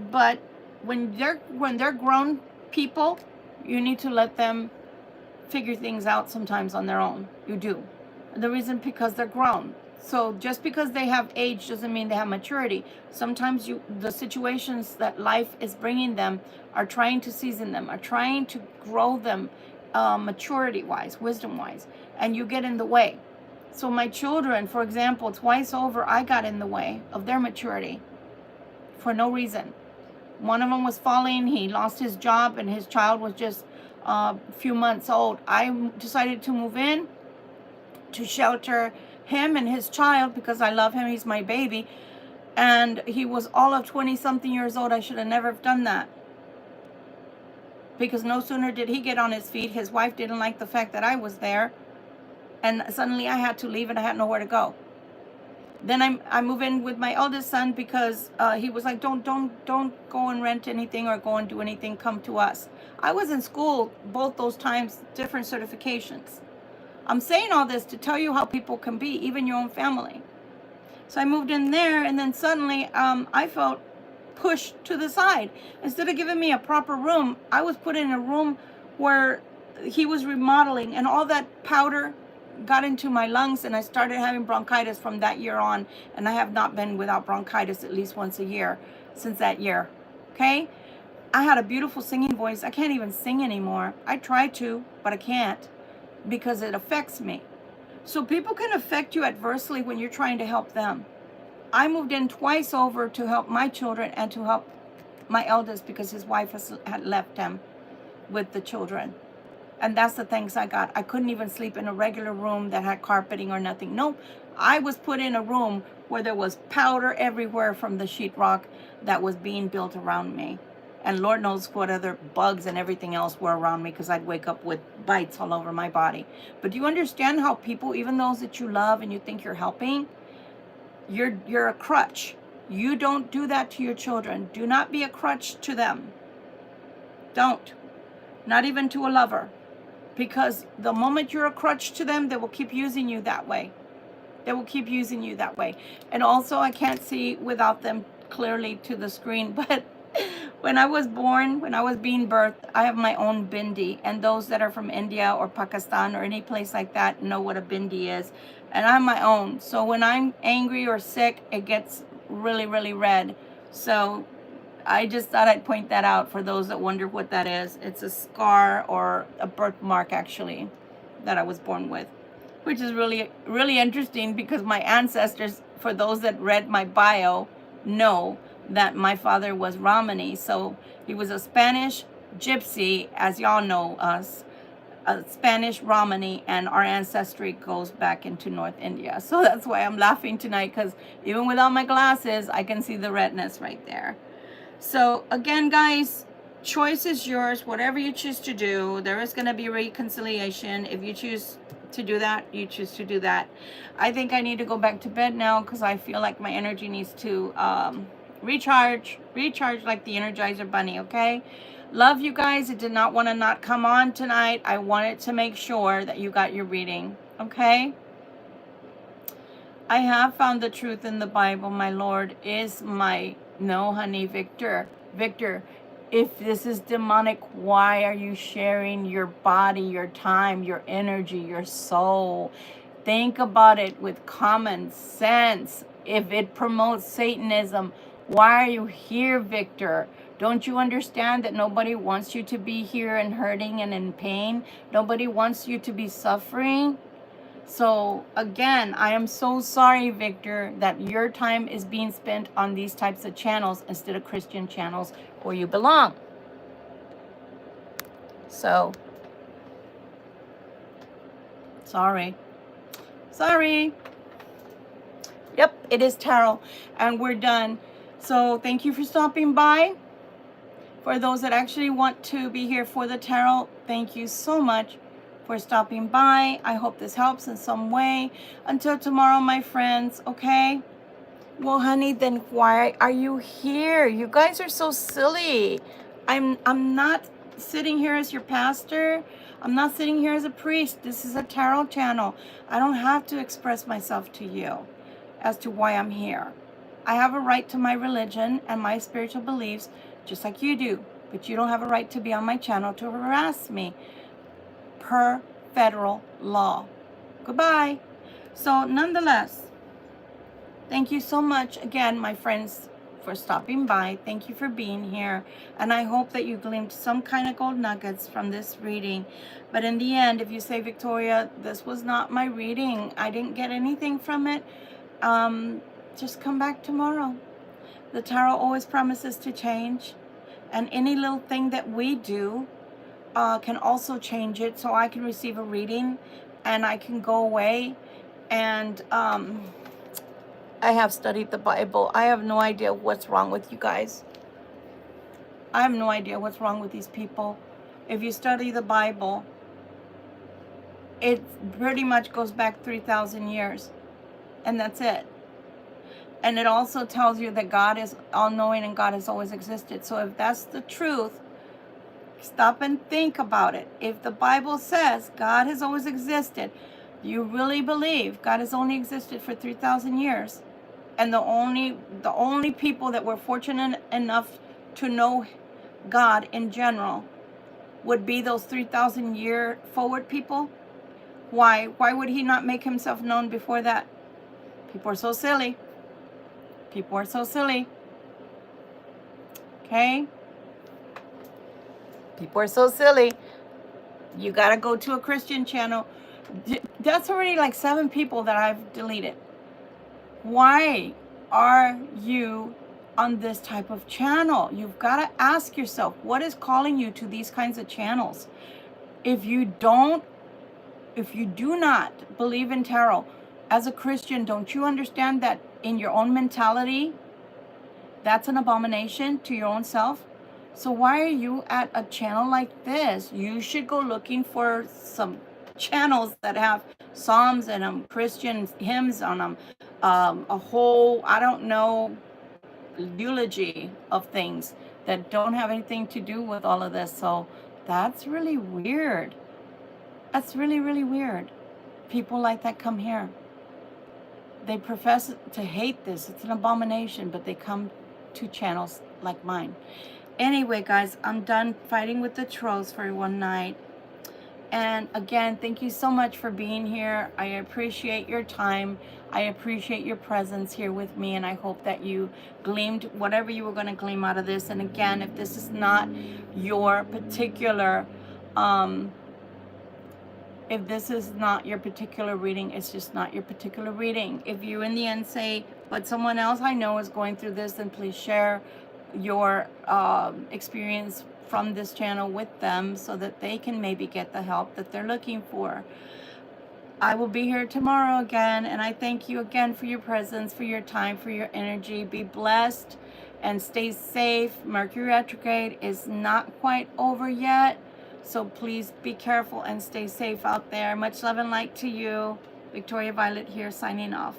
But when they're grown people, you need to let them figure things out sometimes on their own. You do. The reason, because they're grown. So just because they have age doesn't mean they have maturity. Sometimes the situations that life is bringing them are trying to season them, are trying to grow them maturity-wise, wisdom-wise, and you get in the way. So my children, for example, twice over, I got in the way of their maturity for no reason. One of them was falling. He lost his job, and his child was just a few months old. I decided to move in to shelter him and his child because I love him. He's my baby. And he was all of 20-something years old. I should have never done that. Because no sooner did he get on his feet, his wife didn't like the fact that I was there. And suddenly I had to leave and I had nowhere to go. Then I move in with my eldest son because he was like, don't go and rent anything or go and do anything. Come to us. I was in school both those times, different certifications. I'm saying all this to tell you how people can be, even your own family. So I moved in there, and then suddenly I felt pushed to the side. Instead of giving me a proper room, I was put in a room where he was remodeling, and all that powder got into my lungs, and I started having bronchitis from that year on, and I have not been without bronchitis at least once a year since that year. Okay? I had a beautiful singing voice. I can't even sing anymore. I try to, but I can't because it affects me. So people can affect you adversely when you're trying to help them. I moved in twice over to help my children and to help my eldest because his wife had left him with the children. And that's the things I got. I couldn't even sleep in a regular room that had carpeting or nothing. Nope. I was put in a room where there was powder everywhere from the sheetrock that was being built around me. And Lord knows what other bugs and everything else were around me, because I'd wake up with bites all over my body. But do you understand how people, even those that you love and you think you're helping, you're a crutch. You don't do that to your children. Do not be a crutch to them. Don't. Not even to a lover. Because the moment you're a crutch to them, they will keep using you that way. They will keep using you that way. And also, I can't see without them clearly to the screen, but when I was born, when I was being birthed, I have my own bindi. And those that are from India or Pakistan or any place like that know what a bindi is. And I have my own. So when I'm angry or sick, it gets really, really red. So I just thought I'd point that out for those that wonder what that is. It's a scar or a birthmark, actually, that I was born with, which is really, really interesting because my ancestors, for those that read my bio, know that my father was Ramani. So he was a Spanish gypsy, as y'all know us, a Spanish Ramani, and our ancestry goes back into North India. So that's why I'm laughing tonight, because even without my glasses, I can see the redness right there. So again, guys, choice is yours. Whatever you choose to do, there is going to be reconciliation. If you choose to do that, you choose to do that. I think I need to go back to bed now because I feel like my energy needs to recharge like the Energizer Bunny, okay? Love you guys. I did not want to not come on tonight. I wanted to make sure that you got your reading, okay? I have found the truth in the Bible. My Lord is my... No, honey, Victor, if this is demonic, why are you sharing your body, your time, your energy, your soul? Think about it with common sense. If it promotes Satanism, why are you here, Victor? Don't you understand that nobody wants you to be here and hurting and in pain? Nobody wants you to be suffering? So again, I am so sorry, Victor, that your time is being spent on these types of channels instead of Christian channels where you belong. So, sorry. Yep, it is tarot, and we're done. So thank you for stopping by. For those that actually want to be here for the tarot, thank you so much for stopping by. I hope this helps in some way. Until tomorrow, my friends, okay? Well, honey, then why are you here? You guys are so silly. I'm not sitting here as your pastor. I'm not sitting here as a priest. This is a tarot channel. I don't have to express myself to you as to why I'm here. I have a right to my religion and my spiritual beliefs, just like you do. But you don't have a right to be on my channel to harass me per federal law. Goodbye. So nonetheless, thank you so much again, my friends, for stopping by. Thank you for being here. And I hope that you gleaned some kind of gold nuggets from this reading. But in the end, if you say, Victoria, this was not my reading, I didn't get anything from it, just come back tomorrow. The tarot always promises to change. And any little thing that we do can also change it, so I can receive a reading and I can go away. And I have studied the Bible. I have no idea what's wrong with you guys. I have no idea what's wrong with these people. If you study the Bible, it pretty much goes back 3,000 years, and that's it. And it also tells you that God is all-knowing and God has always existed. So if that's the truth, stop and think about it. If the Bible says God has always existed, you really believe God has only existed for 3,000 years, and the only people that were fortunate enough to know God in general would be those 3,000 year forward people? Why? Why would he not make himself known before that? People are so silly. People are so silly. Okay? People are so silly. You got to go to a Christian channel. That's already like 7 people that I've deleted. Why are you on this type of channel? You've got to ask yourself, what is calling you to these kinds of channels? If you do not believe in tarot, as a Christian, don't you understand that in your own mentality, that's an abomination to your own self? So why are you at a channel like this? You should go looking for some channels that have psalms and Christian hymns on them, a whole, I don't know, eulogy of things that don't have anything to do with all of this. So that's really weird. That's really, really weird. People like that come here. They profess to hate this. It's an abomination, but they come to channels like mine. Anyway, guys, I'm done fighting with the trolls for one night. And again, thank you so much for being here. I appreciate your time. I appreciate your presence here with me. And I hope that you gleamed whatever you were going to glean out of this. And again, if this is not your particular, if this is not your particular reading, it's just not your particular reading. If you in the end say, but someone else I know is going through this, then please share your experience from this channel with them so that they can maybe get the help that they're looking for. I will be here tomorrow again, and I thank you again for your presence, for your time, for your energy. Be blessed and stay safe. Mercury retrograde is not quite over yet, so please be careful and stay safe out there. Much love and light to you. Victoria Violet here, signing off.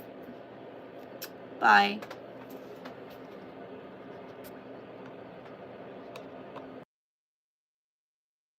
Bye.